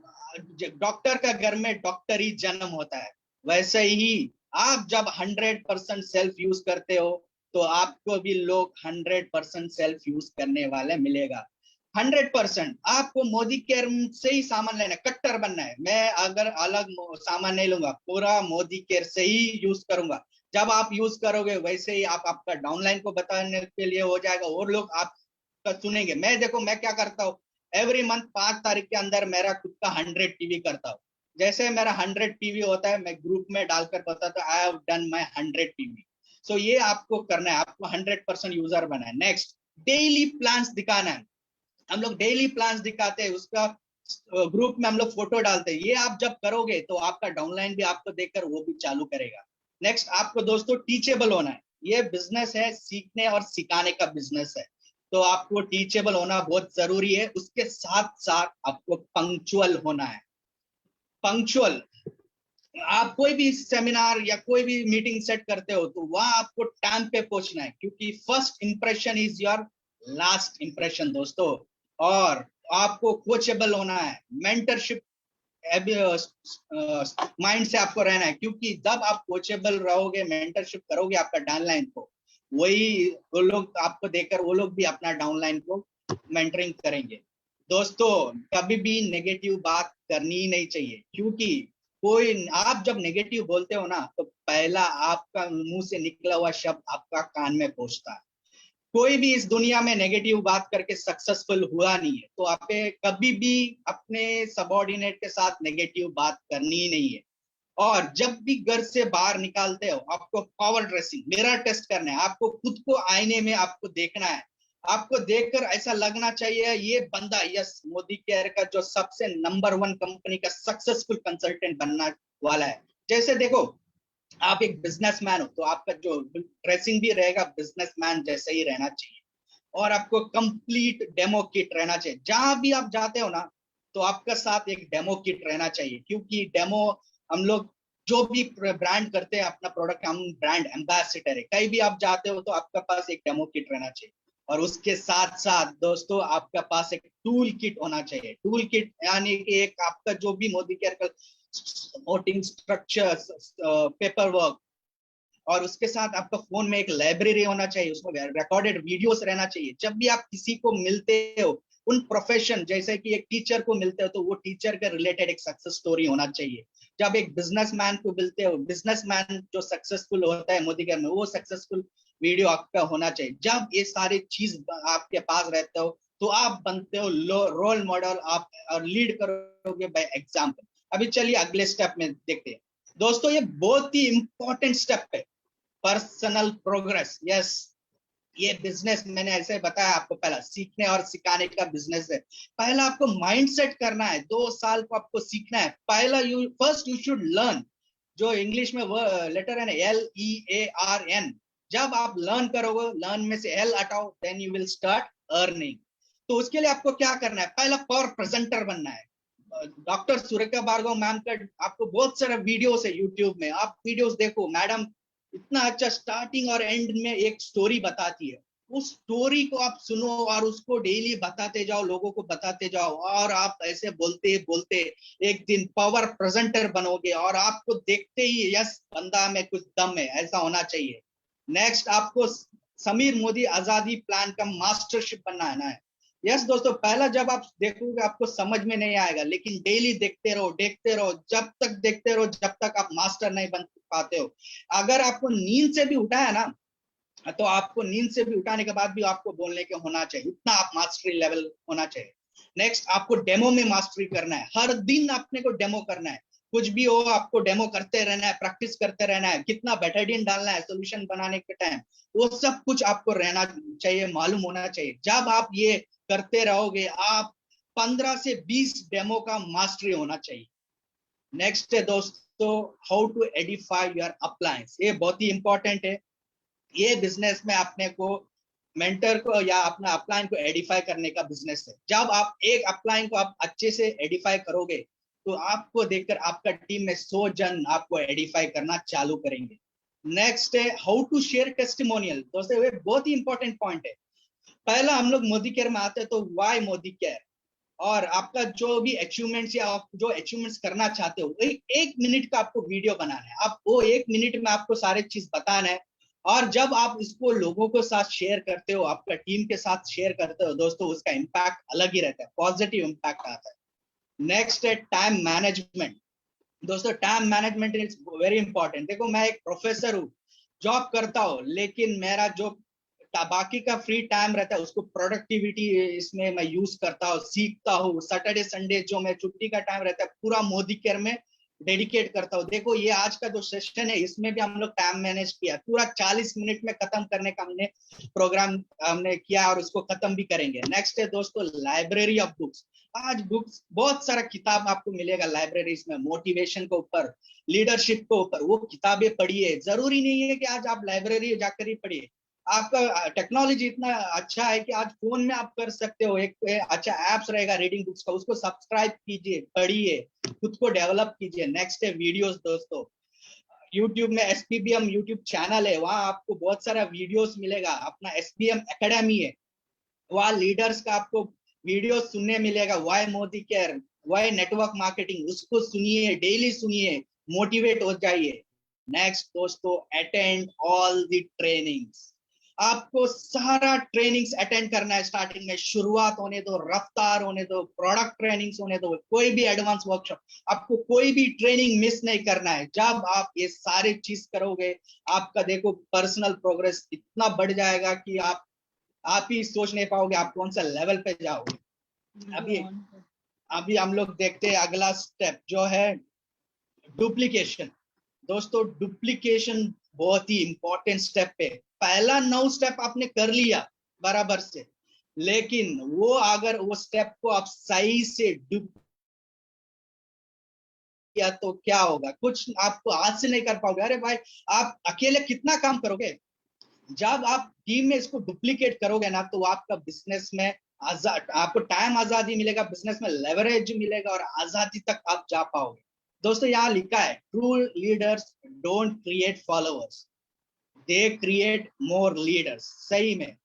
डॉक्टर का घर में डॉक्टरी जन्म होता है। वैसे ही आप जब 100% सेल्फ यूज करते हो तो आपको भी लोग 100% सेल्फ यूज करने वाले मिलेगा। 100% आपको मोदी केयर से ही सामान लेना है, कट्टर बनना है। मैं अगर अलग सामान नहीं लूंगा, पूरा मोदी केयर से ही यूज करूंगा। जब आप यूज करोगे वैसे ही आप आपका डाउनलाइन को बताने के लिए हो जाएगा और लोग आपका सुनेंगे। मैं देखो मैं क्या करता हूँ, एवरी मंथ 5 तारीख के अंदर मेरा खुद का 100 टीवी करता हूँ। जैसे मेरा 100 टीवी होता है मैं ग्रुप में डालकर बताता हूँ I have done my 100 TV. So ये आपको करना है, आपको 100% यूजर बनना है। नेक्स्ट, डेली प्लान्स दिखाना है। हम लोग डेली प्लान्स दिखाते हैं, उसका ग्रुप में हम लोग फोटो डालते हैं। ये आप जब करोगे तो आपका डाउनलाइन भी आपको देखकर वो भी चालू करेगा। नेक्स्ट, आपको दोस्तों टीचेबल होना है। ये बिजनेस है सीखने और सिखाने का बिजनेस है, तो आपको टीचेबल होना बहुत जरूरी है। उसके साथ साथ आपको पंक्चुअल होना है। पंक्चुअल, आप कोई भी सेमिनार या कोई भी मीटिंग सेट करते हो तो वहां आपको टाइम पे पहुंचना है, क्योंकि first impression is your last impression दोस्तों। और आपको कोचेबल होना है, मेंटरशिप माइंड से आपको रहना है, क्योंकि जब आप कोचेबल रहोगे, मेंटरशिप करोगे आपका डाउनलाइन को, वही वो लोग आपको देखकर वो लोग भी अपना डाउनलाइन को मेंटरिंग करेंगे। दोस्तों, कभी भी नेगेटिव बात करनी ही नहीं चाहिए, क्योंकि कोई, आप जब नेगेटिव बोलते हो ना तो पहला आपका मुंह से निकला हुआ शब्द आपका कान में पहुंचता है। कोई भी इस दुनिया में नेगेटिव बात करके सक्सेसफुल हुआ नहीं है, तो आप कभी भी अपने सबऑर्डिनेट के साथ नेगेटिव बात करनी ही नहीं है। और जब भी घर से बाहर निकालते हो आपको पावर ड्रेसिंग, मिरर टेस्ट करना है। आपको खुद को आईने में आपको देखना है, आपको देखकर ऐसा लगना चाहिए ये बंदा, यस, मोदी केयर का जो सबसे नंबर 1 कंपनी का सक्सेसफुल कंसल्टेंट बनने वाला है। जैसे देखो, आप एक बिजनेसमैन हो तो आपका जो ड्रेसिंग भी रहेगा बिजनेसमैन जैसे ही रहना चाहिए। और आपको कंप्लीट डेमो किट रहना चाहिए। जहां भी आप जाते हो ना तो आपका साथ एक डेमो किट रहना चाहिए, क्योंकि डेमो, हम लोग जो भी ब्रांड करते हैं अपना प्रोडक्ट, हम ब्रांड एम्बेसडर है। कहीं भी आप जाते हो तो आपका पास एक डेमो किट रहना चाहिए। और उसके साथ साथ दोस्तों आपका पास एक टूल किट होना चाहिए। टूल किट यानी कि एक आपका जो भी मोदी केयर का सपोर्टिंग स्ट्रक्चर, पेपर वर्क, और उसके साथ आपका फोन में एक लाइब्रेरी होना चाहिए, उसमें रिकॉर्डेड वीडियोस रहना चाहिए। जब भी आप किसी को मिलते हो, उन प्रोफेशन, जैसे कि एक टीचर को मिलते हो तो वो टीचर के रिलेटेड एक सक्सेस स्टोरी होना चाहिए। जब एक बिजनेसमैन को मिलते हो, बिजनेसमैन जो सक्सेसफुल होता है मोदी केयर में, वो सक्सेसफुल वीडियो आपका होना चाहिए। जब ये सारी चीज आपके पास रहते हो तो आप बनते हो रोल मॉडल, आप और लीड करोगे बाय एग्जाम्पल। अभी चलिए अगले स्टेप में देखते हैं। दोस्तों, ये बहुत ही इंपॉर्टेंट स्टेप है, पर्सनल प्रोग्रेस। यस, ये बिजनेस मैंने ऐसे बताया आपको, पहला सीखने और सिखाने का बिजनेस है। पहला आपको माइंडसेट करना है, 2 साल को आपको सीखना है। पहला फर्स्ट यू शुड लर्न, जो इंग्लिश में वो लेटर है ना, LEARN। जब आप लर्न करोगे, लर्न में से L हटाओ, then you will start earning. तो उसके लिए आपको क्या करना है, पहला पावर प्रेजेंटर बनना है। डॉक्टर सुरेखा भार्गव मैम का आपको बहुत सारे वीडियोस है यूट्यूब में, आप वीडियोस देखो। मैडम इतना अच्छा स्टार्टिंग और एंड में एक स्टोरी बताती है, उस स्टोरी को आप सुनो और उसको डेली बताते जाओ, लोगों को बताते जाओ, और आप ऐसे बोलते बोलते एक दिन पावर प्रेजेंटर बनोगे और आपको देखते ही यस, बंदा में कुछ दम है, ऐसा होना चाहिए। नेक्स्ट, आपको समीर मोदी आजादी प्लान का मास्टरशिप बनाना है। यस दोस्तों, पहला जब आप देखोगे आपको समझ में नहीं आएगा, लेकिन डेली देखते रहो, देखते रहो, जब तक देखते रहो जब तक आप मास्टर नहीं बन पाते हो। अगर आपको नींद से भी उठाया ना, तो आपको नींद से भी उठाने के बाद भी आपको बोलने के होना चाहिए, उतना आप मास्टरी लेवल होना चाहिए। नेक्स्ट, आपको डेमो में मास्टरी करना है, हर दिन अपने को डेमो करना है। कुछ भी हो आपको डेमो करते रहना है, प्रैक्टिस करते रहना है, कितना बेटाडीन डालना है सोल्यूशन बनाने के टाइम, वो सब कुछ आपको रहना चाहिए, मालूम होना चाहिए। जब आप ये करते रहोगे, आप 15 से 20 डेमो का मास्टरी होना चाहिए। नेक्स्ट है दोस्तों, हाउ टू एडिफाई योर अपलायंस। ये बहुत ही इंपॉर्टेंट है। ये बिजनेस में अपने को मेंटर को या अपना अपलाइन को एडिफाई करने का बिजनेस है। जब आप एक अपलाइन को आप अच्छे से एडिफाई करोगे तो आपको देखकर आपका टीम में 100 जन आपको एडिफाई करना चालू करेंगे। नेक्स्ट है हाउ टू शेयर टेस्टिमोनियल। दोस्तों, ये बहुत ही इंपॉर्टेंट पॉइंट है। पहला, हम लोग मोदी केयर में आते हैं तो व्हाई मोदी केयर, और आपका जो भी अचीवमेंट्स या आप जो अचीवमेंट्स करना चाहते हो, एक मिनट का आपको वीडियो बनाना है। आप वो 1 मिनट में आपको सारे चीज बताना है, और जब आप इसको लोगों के साथ शेयर करते हो, आपका टीम के साथ शेयर करते हो दोस्तों, उसका इम्पैक्ट अलग ही रहता है, पॉजिटिव इम्पैक्ट आता है। नेक्स्ट है टाइम मैनेजमेंट। दोस्तों, time management is very important. देखो, मैं एक प्रोफेसर हूँ, जॉब करता हूँ, लेकिन मेरा जो बाकी का फ्री टाइम रहता है उसको प्रोडक्टिविटी इसमें मैं यूज करता हूँ, सीखता हूँ। सैटरडे संडे जो मैं छुट्टी का टाइम रहता है पूरा मोदी केयर में डेडिकेट करता हूँ। देखो ये आज का जो सेशन है इसमें भी हम लोग टाइम मैनेज किया, पूरा 40 मिनट में खत्म करने का हमने प्रोग्राम हमने किया और उसको खत्म भी करेंगे। नेक्स्ट है दोस्तों लाइब्रेरी ऑफ बुक्स। आज बुक्स बहुत सारा किताब आपको मिलेगा लाइब्रेरीज में, मोटिवेशन के ऊपर, लीडरशिप के ऊपर, वो किताबें पढ़िए। जरूरी नहीं है कि आज आप लाइब्रेरी जाकर ही पढ़िए, आपका टेक्नोलॉजी इतना अच्छा है कि आज फोन में आप कर सकते हो, एक अच्छा एप्स रहेगा रीडिंग बुक्स का, उसको सब्सक्राइब कीजिए, पढ़िए, खुद को डेवलप कीजिए। नेक्स्ट है वीडियोस दोस्तों, यूट्यूब में एसपीबीएम यूट्यूब चैनल है, वहां आपको बहुत सारा वीडियोस मिलेगा। अपना एसपीएम एकेडमी है, वहां लीडर्स का आपको वीडियो सुनने मिलेगा। Why Modi care, why network marketing, उसको सुनिए, डेली सुनिए, मोटिवेट हो जाइए। नेक्स्ट दोस्तों अटेंड ऑल द ट्रेनिंग्स। आपको सारा ट्रेनिंग्स अटेंड करना है। स्टार्टिंग में शुरुआत होने दो, रफ्तार होने दो, प्रोडक्ट ट्रेनिंग्स होने दो, कोई भी एडवांस वर्कशॉप, आपको कोई भी ट्रेनिंग मिस नहीं करना है। जब आप ये सारे चीज करोगे, आपका देखो पर्सनल प्रोग्रेस इतना बढ़ जाएगा कि आप ही सोच नहीं पाओगे आप कौन सा लेवल पे जाओगे। अभी हम लोग देखते हैं अगला स्टेप जो है डुप्लीकेशन। दोस्तों डुप्लीकेशन बहुत ही इंपॉर्टेंट स्टेप है। पहला 9 स्टेप आपने कर लिया बराबर से, लेकिन वो अगर वो स्टेप को आप सही से किया तो क्या होगा, कुछ आपको हाथ से नहीं कर पाओगे। अरे भाई आप अकेले कितना काम करोगे, जब आप टीम में इसको डुप्लीकेट करोगे ना तो आपका बिजनेस में आजाद, आपको टाइम आजादी मिलेगा, बिजनेस में लेवरेज मिलेगा और आजादी तक आप जा पाओगे। दोस्तों यहाँ लिखा है true leaders don't create followers, they create more leaders. सही में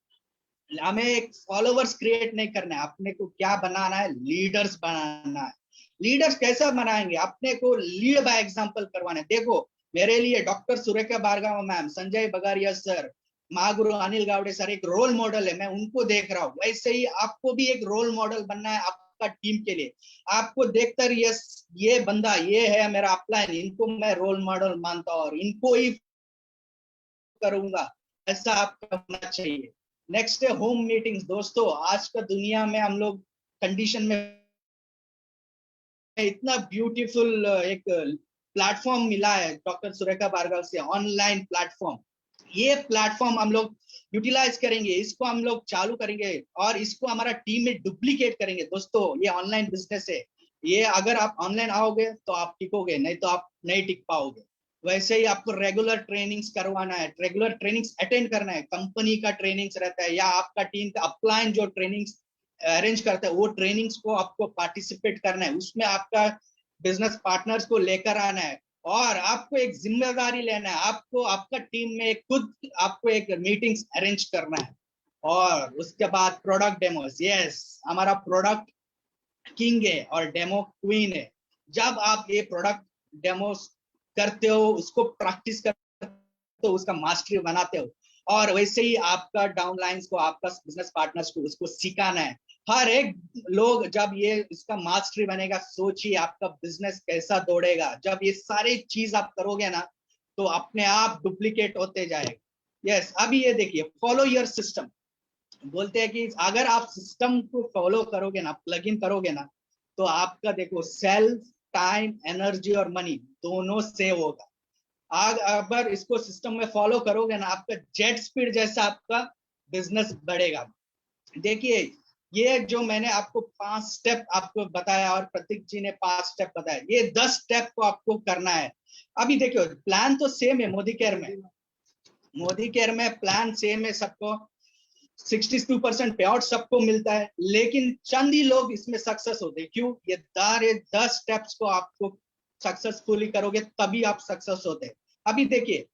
हमें एक फॉलोअर्स क्रिएट नहीं करना है, अपने को क्या बनाना है, लीडर्स बनाना है। लीडर्स कैसा बनाएंगे, अपने को लीड बाय एग्जांपल करवाना है। देखो मेरे लिए doctor Surekha Bhargav ma'am, Sanjay Bagaria sir, महागुरु अनिल गावड़े सर एक रोल मॉडल है, मैं उनको देख रहा हूँ। वैसे ही आपको भी एक रोल मॉडल बनना है आपका टीम के लिए। आपको देखकर ये बंदा, ये है मेरा अपलाइन, इनको मैं रोल मॉडल मानता हूँ और इनको ही करूंगा, ऐसा आपका होना चाहिए। नेक्स्ट है होम मीटिंग्स। दोस्तों आज का दुनिया में हम लोग कंडीशन में इतना ब्यूटीफुल एक प्लेटफॉर्म मिला है डॉक्टर सुरेखा भार्गव से, ऑनलाइन प्लेटफॉर्म। ये प्लेटफॉर्म हम लोग यूटिलाइज करेंगे, इसको हम लोग चालू करेंगे और इसको हमारा टीम में डुप्लीकेट करेंगे। दोस्तों ये ऑनलाइन बिजनेस है, ये अगर आप ऑनलाइन आओगे तो आप टिकोगे, नहीं तो आप नहीं टिक पाओगे। वैसे ही आपको रेगुलर ट्रेनिंग्स करवाना है, रेगुलर ट्रेनिंग्स अटेंड करना है। कंपनी का ट्रेनिंग्स रहता है या आपका टीम का अपलाइन जो ट्रेनिंग्स अरेंज करता है, वो ट्रेनिंग्स को आपको पार्टिसिपेट करना है, उसमें आपका बिजनेस पार्टनर्स को लेकर आना है और आपको एक जिम्मेदारी लेना है। आपको आपका टीम में खुद आपको एक मीटिंग्स अरेंज करना है। और उसके बाद प्रोडक्ट डेमोस। यस, हमारा प्रोडक्ट किंग है और डेमो क्वीन है। जब आप ये प्रोडक्ट डेमोस करते हो, उसको प्रैक्टिस करते हो, उसका मास्टरी बनाते हो, और वैसे ही आपका डाउनलाइंस को, आपका बिजनेस पार्टनर्स को उसको सिखाना है। हर एक लोग जब ये इसका मास्टरी बनेगा, सोचिए आपका बिजनेस कैसा दौड़ेगा। जब ये सारी चीज आप करोगे ना तो अपने आप डुप्लीकेट होते जाएगा। यस, अभी ये देखिए फॉलो योर सिस्टम। बोलते हैं कि अगर आप सिस्टम को फॉलो करोगे ना, प्लग इन करोगे ना, तो आपका देखो सेल्फ, टाइम, एनर्जी और मनी दोनों सेव होगा। अगर इसको सिस्टम में फॉलो करोगे ना, आपका जेट स्पीड जैसा आपका बिजनेस बढ़ेगा। देखिए ये जो मैंने आपको 5 स्टेप आपको बताया और प्रतीक जी ने 5 स्टेप बताया, ये 10 स्टेप को आपको करना है। अभी देखियो प्लान तो सेम है, मोदी केयर में प्लान सेम है, सबको 62% पे आउट सबको मिलता है, लेकिन चंद ही लोग इसमें सक्सेस होते हैं। क्यों? ये 10 स्टेप्स को आपको सक्सेसफुली करोगे तभी आप सक्सेस होते हैं। अभी देखिए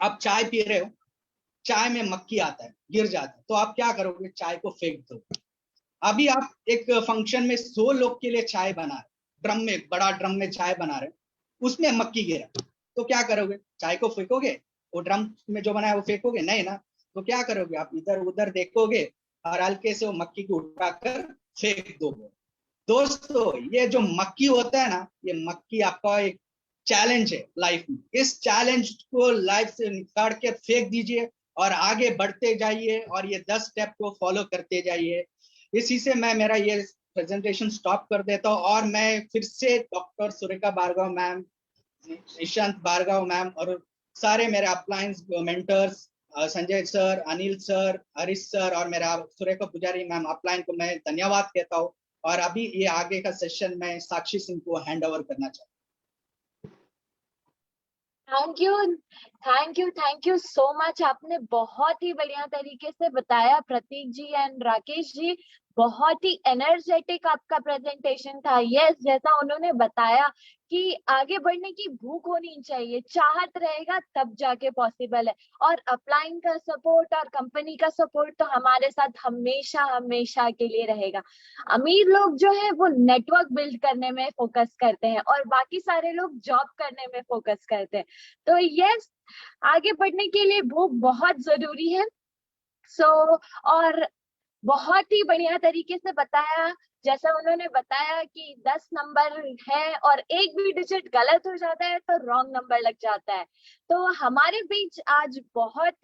आप चाय पी रहे हो, चाय में मक्खी आता है, गिर जाता है, तो आप क्या करोगे? चाय को फेंक दो। अभी आप एक फंक्शन में 100 लोग के लिए चाय बना रहे, ड्रम में, बड़ा ड्रम में चाय बना रहे, उसमें मक्खी गिरा, तो क्या करोगे? चाय को फेंकोगे? वो ड्रम में जो बनाया वो फेंकोगे? नहीं ना। तो क्या करोगे? आप इधर उधर देखोगे और हल्के से वो मक्खी को उठाकर फेंक दोगे। दोस्तों ये जो मक्खी होता है ना, ये मक्खी आपका एक चैलेंज है लाइफ में। इस चैलेंज को लाइफ से निकाल के फेंक दीजिए और आगे बढ़ते जाइए और ये 10 स्टेप को फॉलो करते जाइए। इसी से मैं मेरा ये प्रेजेंटेशन स्टॉप कर देता हूँ और मैं फिर से doctor Surekha Bhargav ma'am, Nishant Bhargav ma'am और सारे मेरे uplines mentors, Sanjay sir, Anil sir, Harish sir और मेरा सुरेखा पुजारी मैम अपलाइन को मैं धन्यवाद कहता हूँ। और अभी ये आगे का सेशन में साक्षी सिंह को हैंड ओवर करना चाहता हूँ। Thank you so much. आपने बहुत ही बढ़िया तरीके से बताया प्रतीक जी एंड राकेश जी। बहुत ही एनर्जेटिक आपका प्रेजेंटेशन था। यस, जैसा उन्होंने बताया कि आगे बढ़ने की भूख होनी चाहिए, चाहत रहेगा तब जाके पॉसिबल है। और अपलाइन का सपोर्ट और कंपनी का सपोर्ट तो हमारे साथ हमेशा हमेशा के लिए रहेगा। अमीर लोग जो है वो नेटवर्क बिल्ड करने में फोकस करते हैं और बाकी सारे लोग जॉब करने में फोकस करते हैं। तो यस, आगे बढ़ने के लिए भूख बहुत जरूरी है। और बहुत ही बढ़िया तरीके से बताया। जैसा उन्होंने बताया कि 10 नंबर है और एक भी डिजिट गलत हो जाता है तो रॉन्ग नंबर लग जाता है। तो हमारे बीच आज बहुत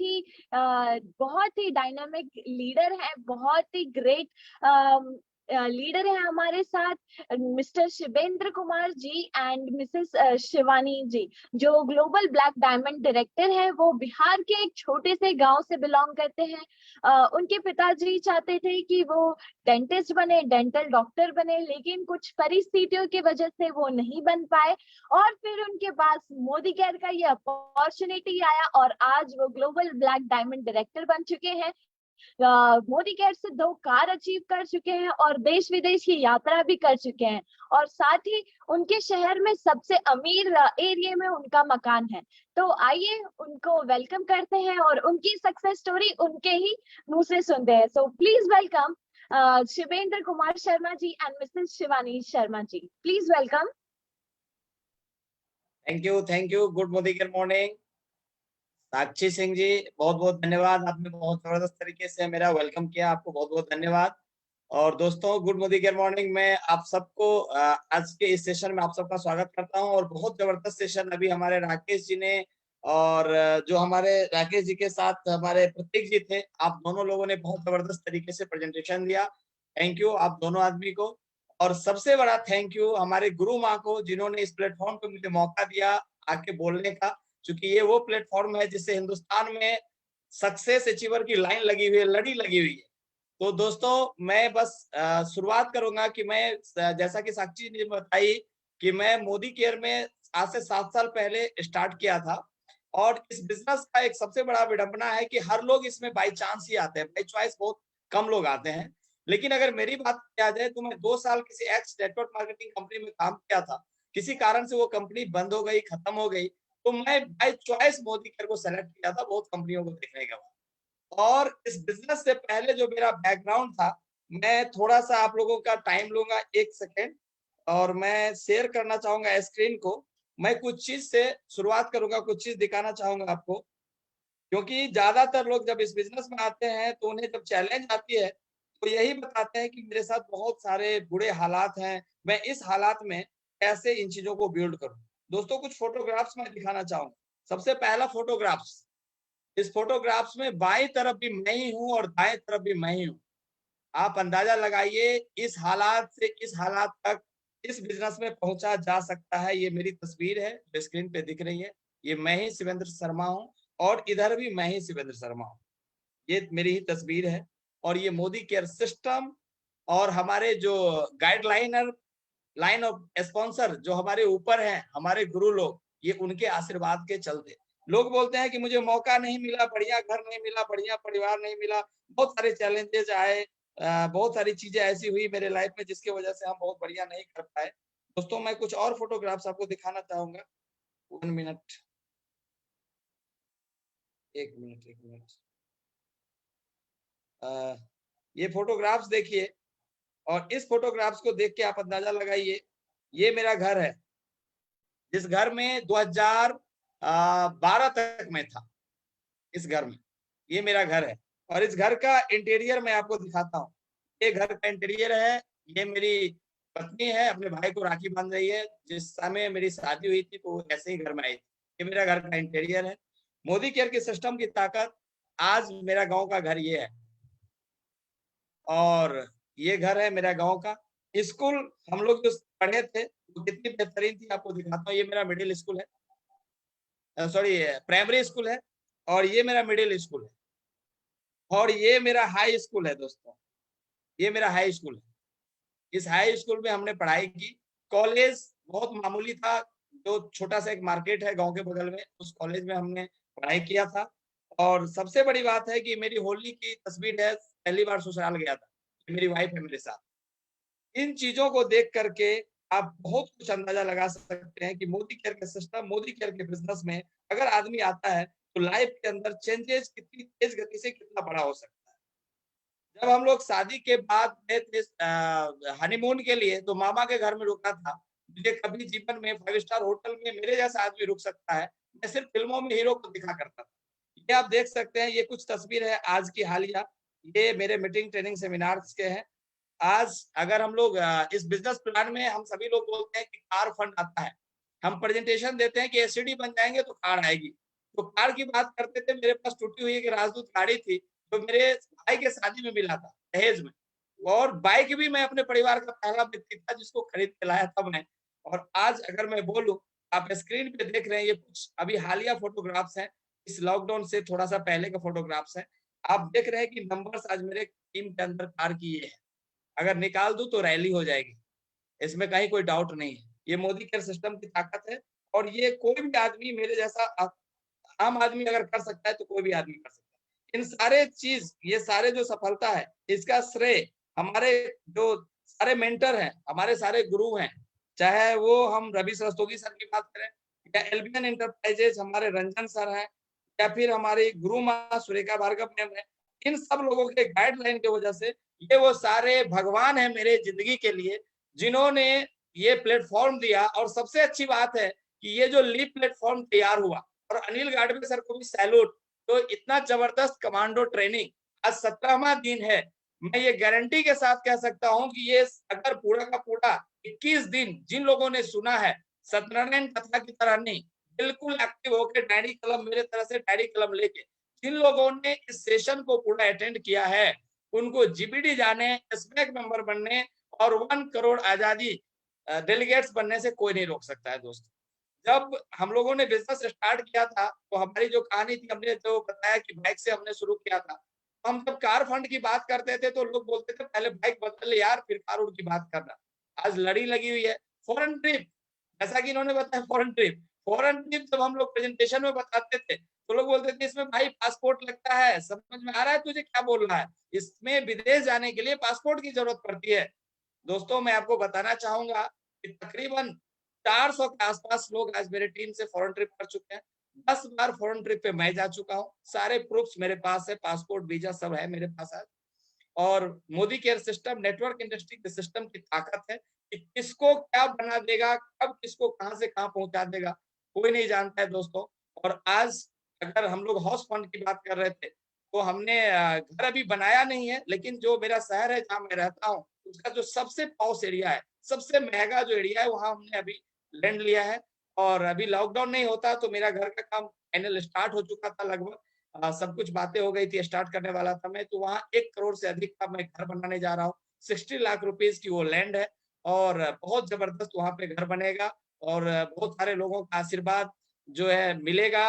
ही डायनामिक लीडर है, बहुत ही ग्रेट लीडर है हमारे साथ, mister Shivendra Kumar ji and missus Shivani ji, जो ग्लोबल ब्लैक डायमंड डायरेक्टर है। वो बिहार के एक छोटे से गांव से बिलोंग करते हैं। उनके पिताजी चाहते थे कि वो डेंटिस्ट बने, डेंटल डॉक्टर बने, लेकिन कुछ परिस्थितियों की वजह से वो नहीं बन पाए। और फिर उनके पास मोदी केयर का ये अपॉर्चुनिटी आया और आज वो ग्लोबल ब्लैक डायमंड डायरेक्टर बन चुके हैं। मोदी केयर से 2 कार अचीव कर चुके हैं और देश विदेश की यात्रा भी कर चुके हैं। और साथ ही उनके शहर में सबसे अमीर एरिया में उनका मकान है। तो आइए उनको वेलकम करते हैं और उनकी सक्सेस स्टोरी उनके ही मुंह से सुनते हैं। So please welcome Shivendra Kumar Sharma ji and missus Shivani Sharma ji. Please welcome. Thank you. Good morning Sakshi Singh ji, बहुत बहुत धन्यवाद। आपने बहुत जबरदस्त तरीके से मेरा वेलकम किया, आपको बहुत बहुत धन्यवाद। और दोस्तों, गुड मॉर्निंग में आप सबको आज के इस सेशन में आप सबका स्वागत करता हूं। और बहुत जबरदस्त सेशन अभी हमारे राकेश जी ने और जो हमारे राकेश जी के साथ हमारे प्रतीक जी थे, आप दोनों लोगों ने बहुत जबरदस्त तरीके से प्रेजेंटेशन दिया। थैंक यू आप दोनों आदमी को। और सबसे बड़ा थैंक यू हमारे गुरु माँ को, जिन्होंने इस प्लेटफॉर्म पे मुझे मौका दिया आके बोलने का, क्योंकि ये वो प्लेटफॉर्म है जिससे हिंदुस्तान में सक्सेस अचीवर की लाइन लगी हुई है, लड़ी लगी हुई है। तो दोस्तों, मैं बस शुरुआत करूंगा कि मैं, जैसा कि साक्षी ने बताई कि मैं मोदी केयर में आज से 7 साल पहले स्टार्ट किया था। और इस बिजनेस का एक सबसे बड़ा विडंबना है कि हर लोग इसमें बाई चांस ही आते हैं, बाई चॉइस बहुत कम लोग आते हैं। लेकिन अगर मेरी बात किया जाए तो मैं 2 साल किसी एक्स नेटवर्क मार्केटिंग कंपनी में काम किया था। किसी कारण से वो कंपनी बंद हो गई, खत्म हो गई, तो मैं बाय चॉइस मोदी केयर को सेलेक्ट किया था बहुत कंपनियों को देखने के बाद। और इस बिजनेस से पहले जो मेरा बैकग्राउंड था, मैं थोड़ा सा आप लोगों का टाइम लूंगा 1 सेकेंड और मैं शेयर करना चाहूंगा स्क्रीन को। मैं कुछ चीज से शुरुआत करूंगा, कुछ चीज दिखाना चाहूंगा आपको, क्योंकि ज्यादातर लोग जब इस बिजनेस में आते हैं तो उन्हें जब चैलेंज आती है तो यही बताते हैं कि मेरे साथ बहुत सारे बुरे हालात हैं, मैं इस हालात में कैसे इन चीजों को बिल्ड करूं। दोस्तों, कुछ फोटोग्राफ्स मैं दिखाना चाहूंगा। सबसे पहला फोटोग्राफ्स, इस फोटोग्राफ्स में बाईं तरफ भी मैं ही हूं और दाएं तरफ भी मैं ही हूं। आप अंदाजा लगाइए इस हालात से इस हालात तक इस बिजनेस में पहुंचा जा सकता है। ये मेरी तस्वीर है जो स्क्रीन पे दिख रही है, ये मैं ही शिवेंद्र शर्मा हूं और इधर भी मैं ही शिवेंद्र शर्मा हूं। ये मेरी ही तस्वीर है। और ये मोदी केयर सिस्टम और हमारे जो गाइडलाइनर, लाइन ऑफ स्पॉन्सर जो हमारे ऊपर हैं, हमारे गुरु लोग, ये उनके आशीर्वाद के चलते। लोग बोलते हैं कि मुझे मौका नहीं मिला, बढ़िया घर नहीं मिला, बढ़िया परिवार नहीं मिला, बहुत सारे चैलेंजेस आए, बहुत सारी चीजें ऐसी हुई मेरे लाइफ में जिसकी वजह से हम बहुत बढ़िया नहीं कर पाए। दोस्तों, मैं कुछ और फोटोग्राफ्स आपको दिखाना चाहूंगा। 1 मिनट, 1 मिनट। ये फोटोग्राफ्स देखिए और इस फोटोग्राफ्स को देख के आप अंदाजा लगाइए। ये मेरा घर है, जिस घर में 2012 तक मैं था। इस घर में, ये मेरा घर है और इस घर का इंटीरियर मैं आपको दिखाता हूँ। ये घर का इंटीरियर है। ये मेरी पत्नी है, अपने भाई को राखी बांध रही है। जिस समय मेरी शादी हुई थी तो ऐसे ही घर में आई थी। ये मेरा घर का इंटीरियर है। मोदी केयर के सिस्टम की ताकत, आज मेरा गांव का घर ये है और ये घर है मेरा गांव का। स्कूल हम लोग जो पढ़े थे वो कितनी बेहतरीन थी, आपको दिखाता हूँ। ये मेरा मिडिल स्कूल है, सॉरी प्राइमरी स्कूल है, और ये मेरा मिडिल स्कूल है, और ये मेरा हाई स्कूल है दोस्तों। ये मेरा हाई स्कूल है। इस हाई स्कूल में हमने पढ़ाई की। कॉलेज बहुत मामूली था, जो छोटा सा एक मार्केट है गांव के बगल में, उस कॉलेज में हमने पढ़ाई किया था। और सबसे बड़ी बात है कि मेरी होली की तस्वीर है, पहली बार ससुराल गया था, मेरी वाइफ है मेरे साथ। इन चीजों को देख करके आप बहुत कुछ अंदाजा लगा सकते हैं कि मोदी केयर के सिस्टम, मोदी केयर के बिजनेस में अगर आदमी आता है तो लाइफ के अंदर चेंजेस कितनी तेज गति से कितना बड़ा हो सकता है। जब हम लोग शादी के बाद गए थे हनीमून के लिए, तो मामा के घर में रुका था। मुझे कभी जीवन में 5 स्टार होटल में मेरे जैसा आदमी रुक सकता है, मैं सिर्फ फिल्मों में हीरो को दिखा करता था। ये आप देख सकते हैं, ये कुछ तस्वीर है आज की हालिया। ये मेरे मीटिंग ट्रेनिंग सेमिनार्स के हैं। आज अगर हम लोग इस बिजनेस प्लान में हम सभी लोग बोलते हैं कि कार फंड आता है, हम प्रेजेंटेशन देते हैं कि एससीडी बन जाएंगे तो कार आएगी। तो कार की बात करते थे, मेरे पास टूटी हुई एक राजदूत गाड़ी थी, जो मेरे भाई के शादी में मिला था दहेज में। और बाइक भी मैं अपने परिवार का पहला व्यक्ति था जिसको खरीद के लाया था मैं। और आज अगर मैं बोलूं, आप स्क्रीन पे देख रहे हैं, ये कुछ अभी हालिया फोटोग्राफ्स हैं, इस लॉकडाउन से थोड़ा सा पहले के फोटोग्राफ्स हैं। आप देख रहे हैं कि नंबर्स आज मेरे टीम के अंदर कार की ये है। अगर निकाल दूं तो रैली हो जाएगी, इसमें कहीं कोई डाउट नहीं है। ये मोदी केयर सिस्टम की ताकत है, और ये कोई भी आदमी मेरे जैसा आम आदमी अगर कर सकता है तो कोई भी आदमी कर सकता है। इन सारे चीज, ये सारे जो सफलता है, इसका श्रेय हमारे जो सारे मेंटर हैं, हमारे सारे गुरु हैं, चाहे वो हम रवि सरस्तोगी सर की बात करें, या एल्बियन एंटरप्राइजेज हमारे रंजन सर हैं, या फिर हमारी गुरु माँ सुरेखा भार्गव मैम है। इन सब लोगों के गाइडलाइन की वजह से ये वो सारे भगवान है मेरे जिंदगी के लिए, जिन्होंने ये प्लेटफॉर्म दिया। और सबसे अच्छी बात है कि ये जो लीप प्लेटफॉर्म तैयार हुआ, और अनिल गाडवे सर को भी सैल्यूट। तो इतना जबरदस्त कमांडो ट्रेनिंग, आज 17वां दिन है। मैं ये गारंटी के साथ कह सकता हूं कि ये अगर पूरा का पूरा 21 दिन जिन लोगों ने सुना है, सत्यनारायण कथा की तरह नहीं, बिल्कुल एक्टिव होकर डायरी कलम, मेरे तरह से डायरी कलम लेके जिन लोगों ने इस सेशन को पूरा अटेंड किया है, उनको जीबीडी जाने, स्मैक मेंबर बनने और 1 करोड़ आजादी डेलीगेट्स बनने से कोई नहीं रोक सकता है दोस्तों। जब हम लोगों ने बिजनेस स्टार्ट किया था, तो हमारी जो कहानी थी, हमने जो बताया कि बाइक से हमने शुरू किया था। हम जब कार फंड की बात करते थे तो लोग बोलते थे पहले बाइक बदल ले यार, फिर कार उड़ की बात करना। आज लड़ी लगी हुई है। फॉरेन ट्रिप, जैसा कि इन्होंने बताया, फॉरेन ट्रिप जब हम लोग प्रेजेंटेशन में बताते थे तो लोग बोलते थे इसमें भाई पासपोर्ट लगता है, समझ में आ रहा है तुझे क्या बोल रहा है? इसमें विदेश जाने के लिए पासपोर्ट की जरूरत पड़ती है। दोस्तों मैं आपको बताना चाहूंगा कि तकरीबन 400 के आसपास लोग आज मेरे टीम से फॉरेन ट्रिप कर चुके हैं। 10 बार फॉरेन ट्रिप पे मैं जा चुका हूँ। सारे प्रूफ्स मेरे पास है, पासपोर्ट वीजा सब है मेरे पास आज। और Modi care system network industry के सिस्टम की ताकत है कि किसको क्या बना देगा, कब किसको कहां से कहां पहुंचा देगा, कोई नहीं जानता है दोस्तों। और आज अगर हम लोग हाउस फंड की बात कर रहे थे, तो हमने घर अभी बनाया नहीं है, लेकिन जो मेरा शहर है जहाँ मैं रहता हूँ, उसका जो सबसे पॉश एरिया है, सबसे महंगा जो एरिया है, वहां हमने अभी लैंड लिया है। और अभी लॉकडाउन नहीं होता तो मेरा घर का काम फाइनल स्टार्ट हो चुका था लगभग। सब कुछ बातें हो गई थी, स्टार्ट करने वाला था मैं, तो वहाँ 1 करोड़ से अधिक का मैं घर बनाने जा रहा हूँ। 60 लाख रुपीज की वो लैंड है, और बहुत जबरदस्त वहाँ पे घर बनेगा। और बहुत सारे लोगों का आशीर्वाद जो है मिलेगा।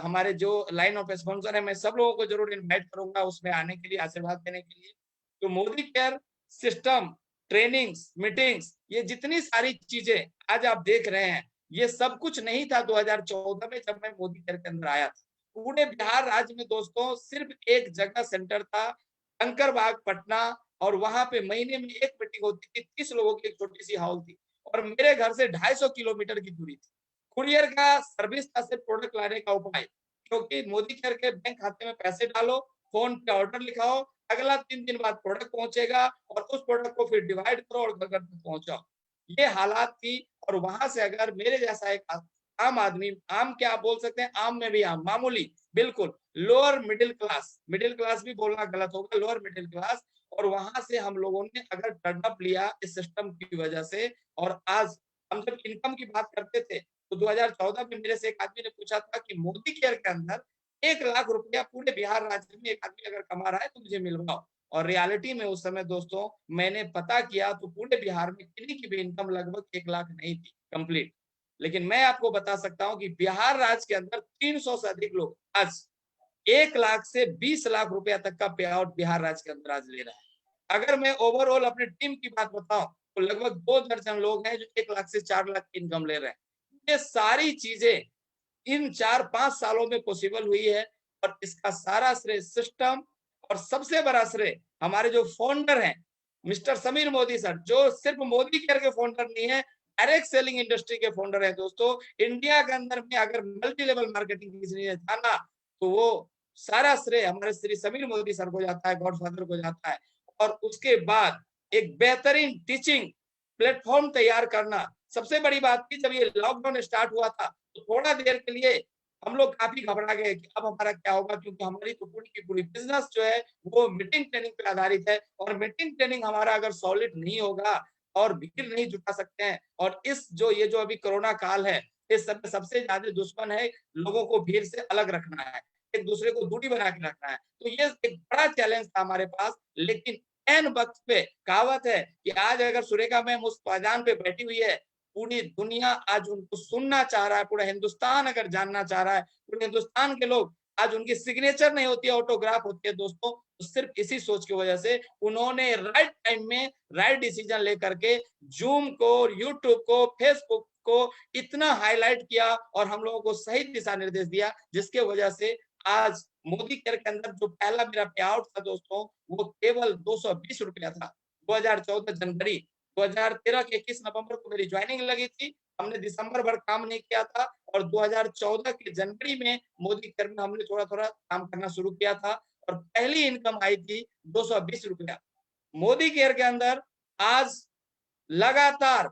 हमारे जो लाइन ऑफ स्पॉन्सर है, मैं सब लोगों को जरूर इन्वाइट करूंगा उसमें आने के लिए, आशीर्वाद देने के लिए। तो Modi care system, trainings, meetings, ये जितनी सारी चीजें आज आप देख रहे हैं, ये सब कुछ नहीं था 2014 में जब मैं मोदी केयर के अंदर आया था। पूरे बिहार राज्य में दोस्तों सिर्फ एक जगह सेंटर था, कंकरबाग पटना, और वहां पे महीने में एक मीटिंग होती थी, 30 लोगों की एक छोटी सी हॉल थी, और मेरे घर से 250 किलोमीटर की दूरी थी। कुरियर का सर्विस था सिर्फ प्रोडक्ट लाने का उपाय, क्योंकि मोदी केयर के बैंक खाते में पैसे डालो, फोन पे ऑर्डर लिखाओ, अगला 3 दिन बाद प्रोडक्ट पहुंचेगा, और उस प्रोडक्ट को फिर डिवाइड करो और घर तक पहुंचाओ। ये हालात थी। और वहां से अगर मेरे जैसा एक आम आदमी, आम क्या आप बोल सकते हैं, आम में भी आम, मामूली, बिल्कुल लोअर मिडिल क्लास भी बोलना गलत होगा, लोअर मिडिल क्लास, और वहां से हम लोगों ने अगर टर्नअप लिया इस सिस्टम की वजह से। और आज हम जब इनकम की बात करते थे तो 2014 में मेरे से एक आदमी ने पूछा था कि मोदी केयर के अंदर 1 लाख रुपया पूरे बिहार राज्य में एक आदमी अगर कमा रहा है तो मुझे मिलवाओ। और रियलिटी में उस समय दोस्तों मैंने पता किया तो पूरे बिहार में किन्हीं की भी इनकम लगभग 1 लाख नहीं थी कंप्लीट। लेकिन मैं आपको बता सकता हूं कि बिहार राज्य के अंदर 300 से अधिक लोग आज 1 लाख से 20 लाख रुपया तक का पे आउट बिहार राज्य के अंदर आज ले रहा है। अगर मैं ओवरऑल अपने टीम की बात बताऊं तो लगभग 2 दर्जन लोग हैं जो 1 लाख से 4 लाख की इनकम ले रहे हैं। ये सारी चीजें इन 4-5 सालों में पॉसिबल हुई है और इसका सारा श्रेय सिस्टम और सबसे बड़ा श्रेय हमारे जो फाउंडर हैं मिस्टर समीर मोदी सर, जो सिर्फ मोदी केयर के फाउंडर नहीं है, डायरेक्ट सेलिंग इंडस्ट्री के फाउंडर है दोस्तों। इंडिया के अंदर में अगर मल्टी लेवल मार्केटिंग किसी ने जाना तो वो सारा श्रेय हमारे श्री समीर मोदी सर को जाता है, गॉडफादर को जाता है। और उसके बाद एक बेहतरीन टीचिंग प्लेटफॉर्म तैयार करना। सबसे बड़ी बात थी जब ये लॉकडाउन स्टार्ट हुआ था तो थोड़ा देर के लिए हम लोग काफी घबरा गए कि अब हमारा क्या होगा, क्योंकि हमारी तो पूरी की पूरी बिजनेस जो है वो मीटिंग ट्रेनिंग पे आधारित है और मीटिंग ट्रेनिंग हमारा अगर सॉलिड नहीं होगा और भीड़ नहीं जुटा सकते हैं। और इस जो ये जो अभी कोरोना काल है इस सब सबसे ज्यादा दुश्मन है लोगों को भीड़ से अलग रखना है, एक दूसरे को दूरी बना के रखना है। तो ये एक बड़ा चैलेंज था हमारे पास। लेकिन एन वक्त पे कहावत है कि आज अगर सुरेखा मैम उस मैदान पे बैठी हुई है, पूरी दुनिया आज उनको सुनना चाह रहा है, पूरा हिंदुस्तान अगर जानना चाह रहा है, पूरे हिंदुस्तान के लोग आज उनकी सिग्नेचर नहीं होती है, ऑटोग्राफ होती है दोस्तों, तो सिर्फ इसी सोच की वजह से उन्होंने राइट टाइम में राइट डिसीजन लेकर के जूम को, यूट्यूब को, फेसबुक को इतना हाईलाइट किया और हम लोगों को सही दिशा निर्देश दिया, जिसके वजह से आज मोदी केयर के अंदर जो पहला मेरा पे आउट था दोस्तों वो केवल 220 रुपया था। 2014 जनवरी 2013 के 21 नवंबर को मेरी ज्वाइनिंग लगी थी। हमने दिसंबर भर काम नहीं किया था और 2014 के जनवरी में मोदी केयर में हमने थोड़ा-थोड़ा काम करना शुरू किया था और पहली इनकम आई थी 220 रुपया। मोदी केयर के अंदर आज लगातार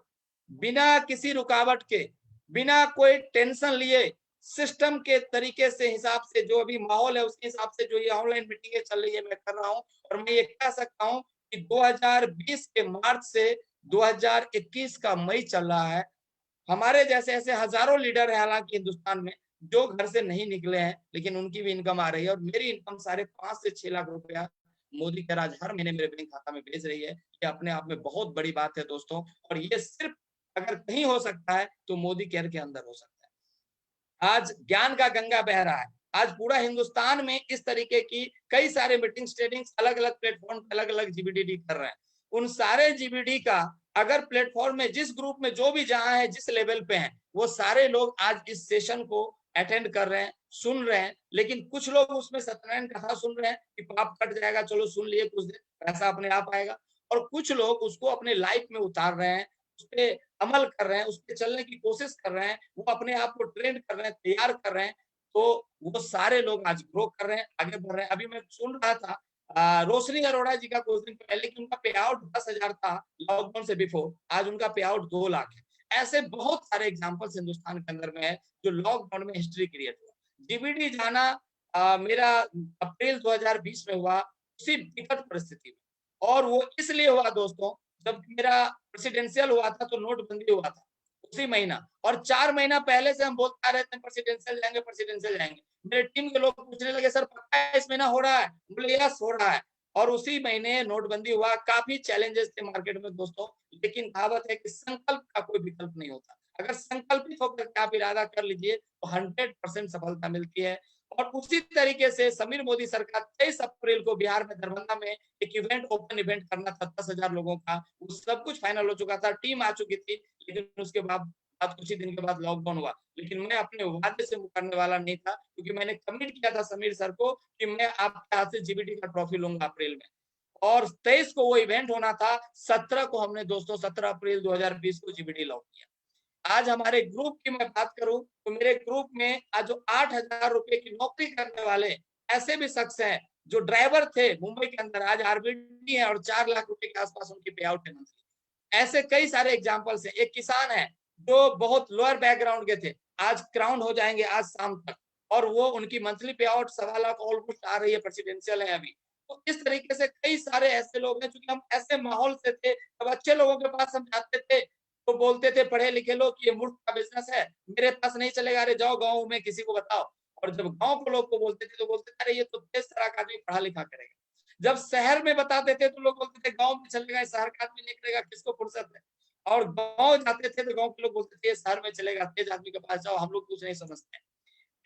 बिना किसी रुकावट के, बिना कोई टेंशन लिए, सिस्टम के तरीके से हिसाब से जो अभी माहौल है उसके हिसाब से जो ये ऑनलाइन मीटिंगें चल रही है मैं कर रहा हूँ। और मैं ये कह सकता हूँ कि 2020 के मार्च से 2021 का मई चल रहा है। हमारे जैसे ऐसे हजारों लीडर है हालांकि हिंदुस्तान में जो घर से नहीं निकले हैं, लेकिन उनकी भी इनकम आ रही है और मेरी इनकम साढ़े 5 से 6 लाख रुपया मोदी केयर आज हर महीने मेरे बैंक खाता में भेज रही है। ये अपने आप में बहुत बड़ी बात है दोस्तों, और ये सिर्फ अगर कहीं हो सकता है तो मोदी केयर के अंदर हो सकता है। आज ज्ञान का गंगा बह रहा है। आज पूरा हिंदुस्तान में इस तरीके की कई सारे मीटिंग स्टेडिंग्स अलग अलग प्लेटफॉर्म पे अलग अलग जीबीडी कर रहे हैं। उन सारे जीबीडी का अगर प्लेटफॉर्म में जिस ग्रुप में जो भी जहां है जिस लेवल पे हैं वो सारे लोग आज इस सेशन को अटेंड कर रहे हैं, सुन रहे हैं। लेकिन कुछ लोग उसमें सत्यनारायण कथा सुन रहे हैं कि पाप कट जाएगा, चलो सुन लिए कुछ दिन, पैसा अपने आप आएगा। और कुछ लोग उसको अपने लाइफ में उतार रहे हैं, उस पर अमल कर रहे हैं, उस पर चलने की कोशिश कर रहे हैं, वो अपने आप को ट्रेंड कर रहे हैं, तैयार कर रहे हैं। तो वो सारे लोग आज ग्रो कर रहे हैं, आगे बढ़ रहे हैं। अभी मैं सुन रहा था रोशनी अरोड़ा जी का कुछ दिन पहले कि उनका पे आउट 10,000 था लॉकडाउन से बिफोर, आज उनका पे आउट 2 लाख है। ऐसे बहुत सारे एग्जांपल्स हिंदुस्तान के अंदर में है जो लॉकडाउन में हिस्ट्री क्रिएट हुआ। जीबीडी जाना मेरा अप्रैल 2020 में हुआ उसी विकट परिस्थिति में, और वो इसलिए हुआ दोस्तों जब मेरा प्रेसिडेंशियल हुआ था तो नोटबंदी हुआ था उसी महीना, और 4 महीना पहले से हम बोलते आ रहे थे प्रेसिडेंशियल जाएंगे, प्रेसिडेंशियल जाएंगे। मेरे टीम के लोग पूछने लगे सर पक्का इस महीना हो रहा है? बोले यस हो रहा है। और उसी महीने नोटबंदी हुआ। काफी चैलेंजेस थे मार्केट में दोस्तों, लेकिन कहावत है कि संकल्प का कोई विकल्प नहीं होता। अगर संकल्पित होकर के आप इरादा कर लीजिए तो 100% सफलता मिलती है। और उसी तरीके से समीर मोदी सरकार 23 अप्रैल को बिहार में दरभंगा में एक इवेंट, ओपन इवेंट करना था 10,000 लोगों का। वो सब कुछ फाइनल हो चुका था, टीम आ चुकी थी, लेकिन उसके बाद कुछ ही दिन के बाद लॉकडाउन हुआ। लेकिन मैं अपने वादे से मुकरने वाला नहीं था, क्योंकि मैंने कमिट किया था समीर सर को कि मैं आपके हाथ से जीबीटी का ट्रॉफी लूंगा अप्रैल में। और 23 को वो इवेंट होना था, 17 को हमने दोस्तों 17 अप्रैल 2020 को जीबीटी लॉन्च किया। आज हमारे ग्रुप की मैं बात करूं तो मेरे ग्रुप में आज जो 8,000 रुपए की नौकरी करने वाले ऐसे भी शख्स हैं जो ड्राइवर थे मुंबई के अंदर, आज आरबीडी है और 4 लाख रुपए के आसपास उनकी पे आउट है। ऐसे कई सारे एग्जांपल्स हैं। एक किसान है जो बहुत लोअर बैकग्राउंड के थे, आज क्राउन हो जाएंगे आज शाम तक, और वो उनकी मंथली पे आउट 1.25 लाख ऑलमोस्ट आ रही है, प्रेसिडेंशियल है अभी। तो इस तरीके से कई सारे ऐसे लोग हैं, क्योंकि हम ऐसे माहौल से थे, अब अच्छे लोगों के पास हम जाते थे तो बोलते थे पढ़े लिखे लोग कि ये मूर्ख का बिजनेस है, मेरे पास नहीं चलेगा, अरे जाओ गाँव में किसी को बताओ। और जब गाँव के लोग को बोलते थे तो बोलते थे अरे ये तो देश तरह का आदमी पढ़ा लिखा करेगा। जब शहर में बताते थे तो लोग बोलते थे गांव में चलेगा, शहर का आदमी नहीं करेगा, किसको फुर्सत है। और गांव जाते थे तो गांव के लोग बोलते थे शहर में चलेगा, तेज आदमी के पास जाओ, हम लोग कुछ नहीं समझते।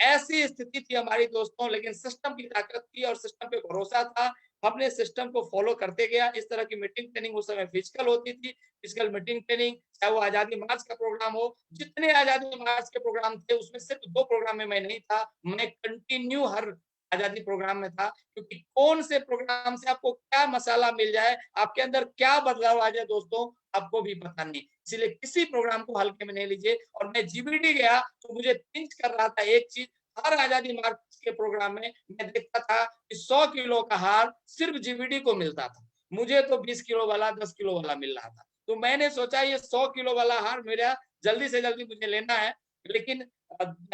ऐसी स्थिति थी हमारी दोस्तों, लेकिन सिस्टम की ताकत थी और सिस्टम पे भरोसा था। हमने सिस्टम को फॉलो करते गया। इस तरह की मीटिंग ट्रेनिंग उस समय फिजिकल होती थी, फिजिकल मीटिंग ट्रेनिंग, चाहे वो आजादी मार्च का प्रोग्राम हो। जितने आजादी मार्च के प्रोग्राम थे उसमें सिर्फ 2 प्रोग्राम में मैं नहीं था, मैं कंटिन्यू हर आजादी प्रोग्राम में था, क्योंकि कौन से प्रोग्राम से आपको क्या मसाला मिल जाए, आपके अंदर क्या बदलाव आ जाए दोस्तों, आपको भी पता नहीं। इसलिए किसी प्रोग्राम को हल्के में नहीं लीजिए। और मैं जीबीडी गया तो मुझे पिंच कर रहा था एक चीज, हर आजादी मार्च के प्रोग्राम में मैं देखता था कि 100 किलो का हार सिर्फ जीबीडी को मिलता था, मुझे तो 20 किलो वाला 10 किलो वाला मिल रहा था। तो मैंने सोचा ये 100 किलो वाला हार मेरा जल्दी से जल्दी मुझे लेना है। लेकिन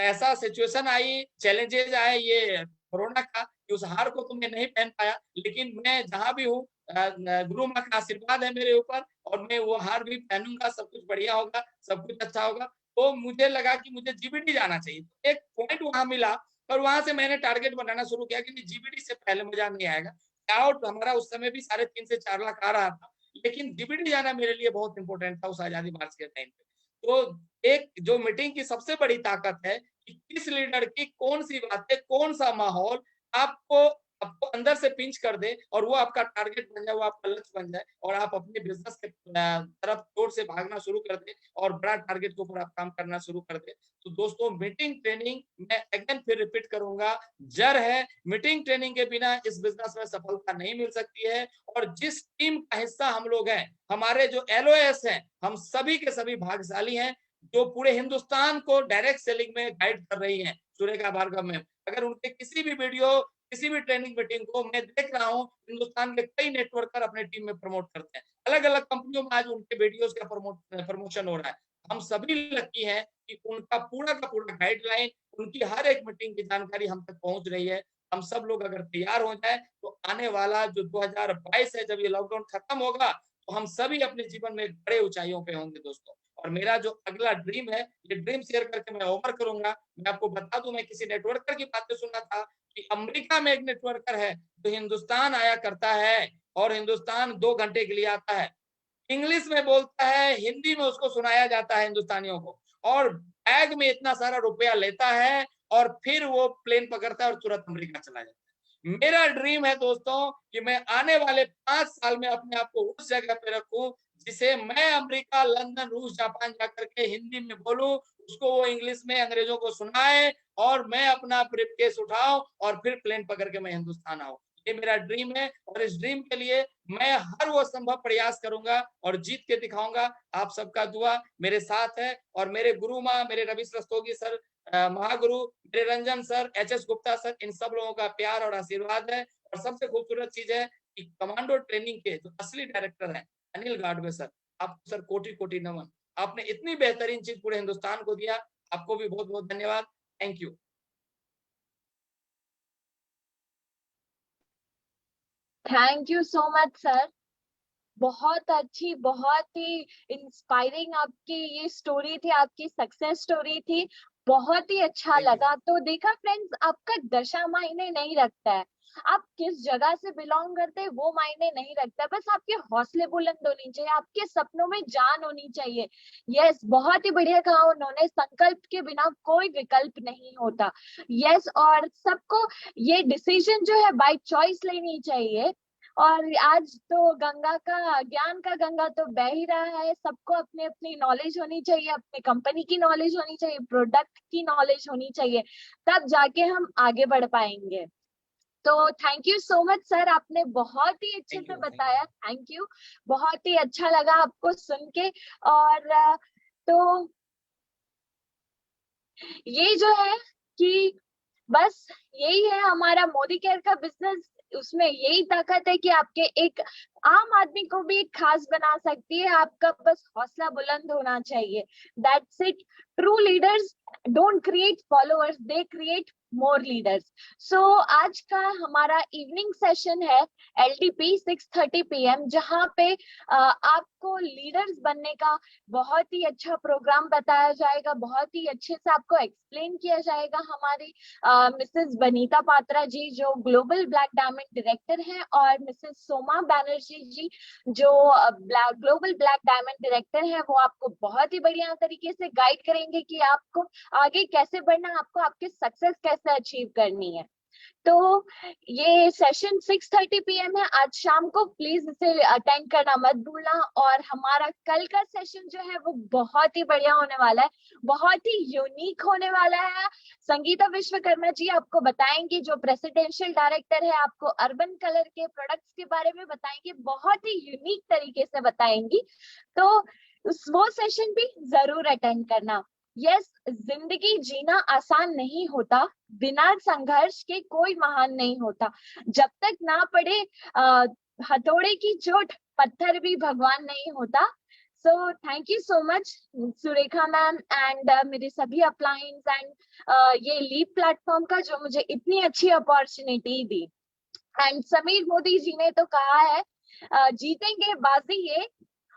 ऐसा सिचुएशन आई, चैलेंजेस आए ये कोरोना का, कि उस हार को तो मैं नहीं पहन पाया। लेकिन मैं जहां भी हूँ गुरु माँ का आशीर्वाद है मेरे ऊपर, और मैं वो हार भी पहनूंगा, सब कुछ बढ़िया होगा, सब कुछ अच्छा होगा। तो मुझे लगा कि मुझे जीबीटी जाना चाहिए। एक पॉइंट वहां मिला और वहां से मैंने टारगेट बनाना शुरू किया कि जीबीटी से पहले मजा नहीं आएगा। आउट हमारा उस समय भी 3.5 से 4 लाख आ रहा था, लेकिन जीबीटी जाना मेरे लिए बहुत इंपॉर्टेंट था उस आजादी मार्च के टाइम पे। तो एक जो मीटिंग की सबसे बड़ी ताकत है कि किस लीडर की कौन सी बातें, कौन सा माहौल आपको आपको अंदर से पिंच कर दे और वो आपका टारगेट बन जाए, वो आपका लक्ष्य बन जाए और आप अपने बिजनेस के तरफ जोर से भागना शुरू कर दे और बड़ा टारगेट के ऊपर आप काम करना शुरू कर दे। तो दोस्तों मीटिंग ट्रेनिंग, मैं अगेन फिर रिपीट करूंगा, जड़ है। मीटिंग ट्रेनिंग के बिना इस बिजनेस में सफलता नहीं मिल सकती है। और जिस टीम का हिस्सा हम लोग हैं, हमारे जो एलओएस हैं, हम सभी के सभी भाग्यशाली हैं, जो पूरे हिंदुस्तान को डायरेक्ट सेलिंग में गाइड कर रही है सुरेखा भार्गव मैम। अगर उनके किसी भी वीडियो, किसी भी ट्रेनिंग मीटिंग को मैं देख रहा हूँ, हिंदुस्तान के कई नेटवर्कर अपने टीम में प्रमोट करते हैं, अलग अलग कंपनियों में आज उनके वीडियोस का प्रमोशन हो रहा है। हम सभी लकी हैं कि उनका पूरा का पूरा गाइडलाइन, उनकी हर एक मीटिंग की जानकारी हम तक पहुंच रही है। हम सब लोग अगर तैयार हो जाए तो आने वाला जो 2022 है, जब ये लॉकडाउन खत्म होगा, तो हम सभी अपने जीवन में बड़े ऊंचाइयों पे होंगे दोस्तों। और मेरा जो अगला ड्रीम है, ये ड्रीम शेयर करके मैं ओवर करूंगा। मैं आपको बता दूं, मैं किसी नेटवर्कर की बातें सुना था कि अमेरिका में एक नेटवर्कर है जो हिंदुस्तान आया करता है और हिंदुस्तान 2 घंटे के लिए आता है, इंग्लिश में बोलता है, हिंदी में उसको सुनाया जाता है हिंदुस्तानियों को, और बैग में इतना सारा रुपया लेता है और फिर वो प्लेन पकड़ता है और तुरंत अमेरिका चला जाता है। मेरा ड्रीम है दोस्तों कि मैं आने वाले 5 साल में अपने आप को उस जगह पे रखूं जिसे मैं अमेरिका, लंदन, रूस, जापान जाकर के हिंदी में बोलूं, उसको वो इंग्लिश में अंग्रेजों को सुनाए और मैं अपना ब्रीफकेस उठाऊं और फिर प्लेन पकड़ के मैं हिंदुस्तान आऊं। ये मेरा ड्रीम है और इस ड्रीम के लिए मैं हर वो संभव प्रयास करूंगा और जीत के दिखाऊंगा। आप सबका दुआ मेरे साथ है और मेरे गुरु माँ, मेरे रवि रस्तोगी सर, महागुरु, मेरे Ranjan sir, HS Gupta sir, इन सब लोगों का प्यार और आशीर्वाद है। और सबसे खूबसूरत चीज है कि कमांडो ट्रेनिंग के जो असली डायरेक्टर हैं अनिल गाडवे सर, आपको सर कोटि कोटि नमन। आपने इतनी बेहतरीन चीज पूरे हिंदुस्तान को दिया, आपको भी बहुत बहुत धन्यवाद। Thank you. Thank you so much sir. बहुत अच्छी, बहुत ही इंस्पायरिंग आपकी ये स्टोरी थी, आपकी सक्सेस स्टोरी थी। बहुत ही अच्छा Thank you. लगा। तो देखा फ्रेंड्स, आपका दशा मायने नहीं रखता है, आप किस जगह से बिलोंग करते हैं वो मायने नहीं रखता है, बस आपके हौसले बुलंद होनी चाहिए, आपके सपनों में जान होनी चाहिए। यस, बहुत ही बढ़िया कहा उन्होंने, संकल्प के बिना कोई विकल्प नहीं होता। यस, और सबको ये डिसीजन जो है बाय चॉइस लेनी चाहिए। और आज तो गंगा का, ज्ञान का गंगा तो बह ही रहा है। सबको अपनी अपनी नॉलेज होनी चाहिए, अपनी कंपनी की नॉलेज होनी चाहिए, प्रोडक्ट की नॉलेज होनी चाहिए, तब जाके हम आगे बढ़ पाएंगे। तो thank you so much sir, आपने बहुत ही अच्छे से बताया। थैंक यू, बहुत ही अच्छा लगा आपको सुन के। और तो ये जो है कि बस यही है हमारा मोदी केयर का बिजनेस, उसमें यही ताकत है कि आपके एक आम आदमी को भी एक खास बना सकती है। आपका बस हौसला बुलंद होना चाहिए। That's it. True leaders don't create followers, they create more leaders. So आज का हमारा इवनिंग सेशन है LTP 6:30 PM, जहाँ पे आपको लीडर्स बनने का बहुत ही अच्छा प्रोग्राम बताया जाएगा, बहुत ही अच्छे से आपको एक्सप्लेन किया जाएगा। हमारी मिसेस बनीता पात्रा जी जो ग्लोबल ब्लैक डायमंड डायरेक्टर हैं, और मिसेस सोमा बैनर्जी जी जो ग्लोबल ब्लैक डायमंड डायरेक्टर हैं, वो आपको बहुत ही बढ़िया तरीके से गाइड करेंगे कि आपको आगे कैसे बढ़ना, आपको आपकी सक्सेस कैसे अचीव करनी है। तो ये सेशन 6:30 PM है आज शाम को, प्लीज इसे अटेंड करना मत भूलना। और हमारा कल का सेशन जो है वो बहुत ही बढ़िया होने वाला है, बहुत ही यूनिक होने वाला है। संगीता विश्वकर्मा जी आपको बताएंगी, जो प्रेसिडेंशियल डायरेक्टर है, आपको अर्बन कलर के प्रोडक्ट्स के बारे में बताएंगे, बहुत ही यूनिक तरीके से बताएंगी। तो वो सेशन भी जरूर अटेंड करना। यस, जिंदगी जीना आसान नहीं होता, बिना संघर्ष के कोई महान नहीं होता। जब तक ना पड़े हथौड़े की चोट, पत्थर भी भगवान नहीं होता। So thank you so much Surekha ma'am and मेरे सभी अपलाइंस एंड ये लीप प्लेटफॉर्म का जो मुझे इतनी अच्छी अपॉर्चुनिटी दी। एंड समीर मोदी जी ने तो कहा है जीतेंगे बाजी ये,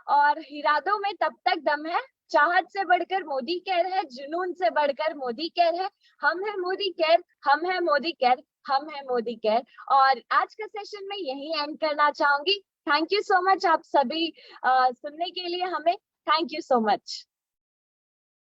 और हिरादों में तब तक दम है, चाहत से बढ़कर मोदी केयर है, जुनून से बढ़कर मोदी केयर है। हम है मोदी केयर, हम है मोदी केयर, हम है मोदी केयर। और आज का सेशन मैं यही एंड करना चाहूंगी। थैंक यू सो मच आप सभी सुनने के लिए हमें। Thank you so much.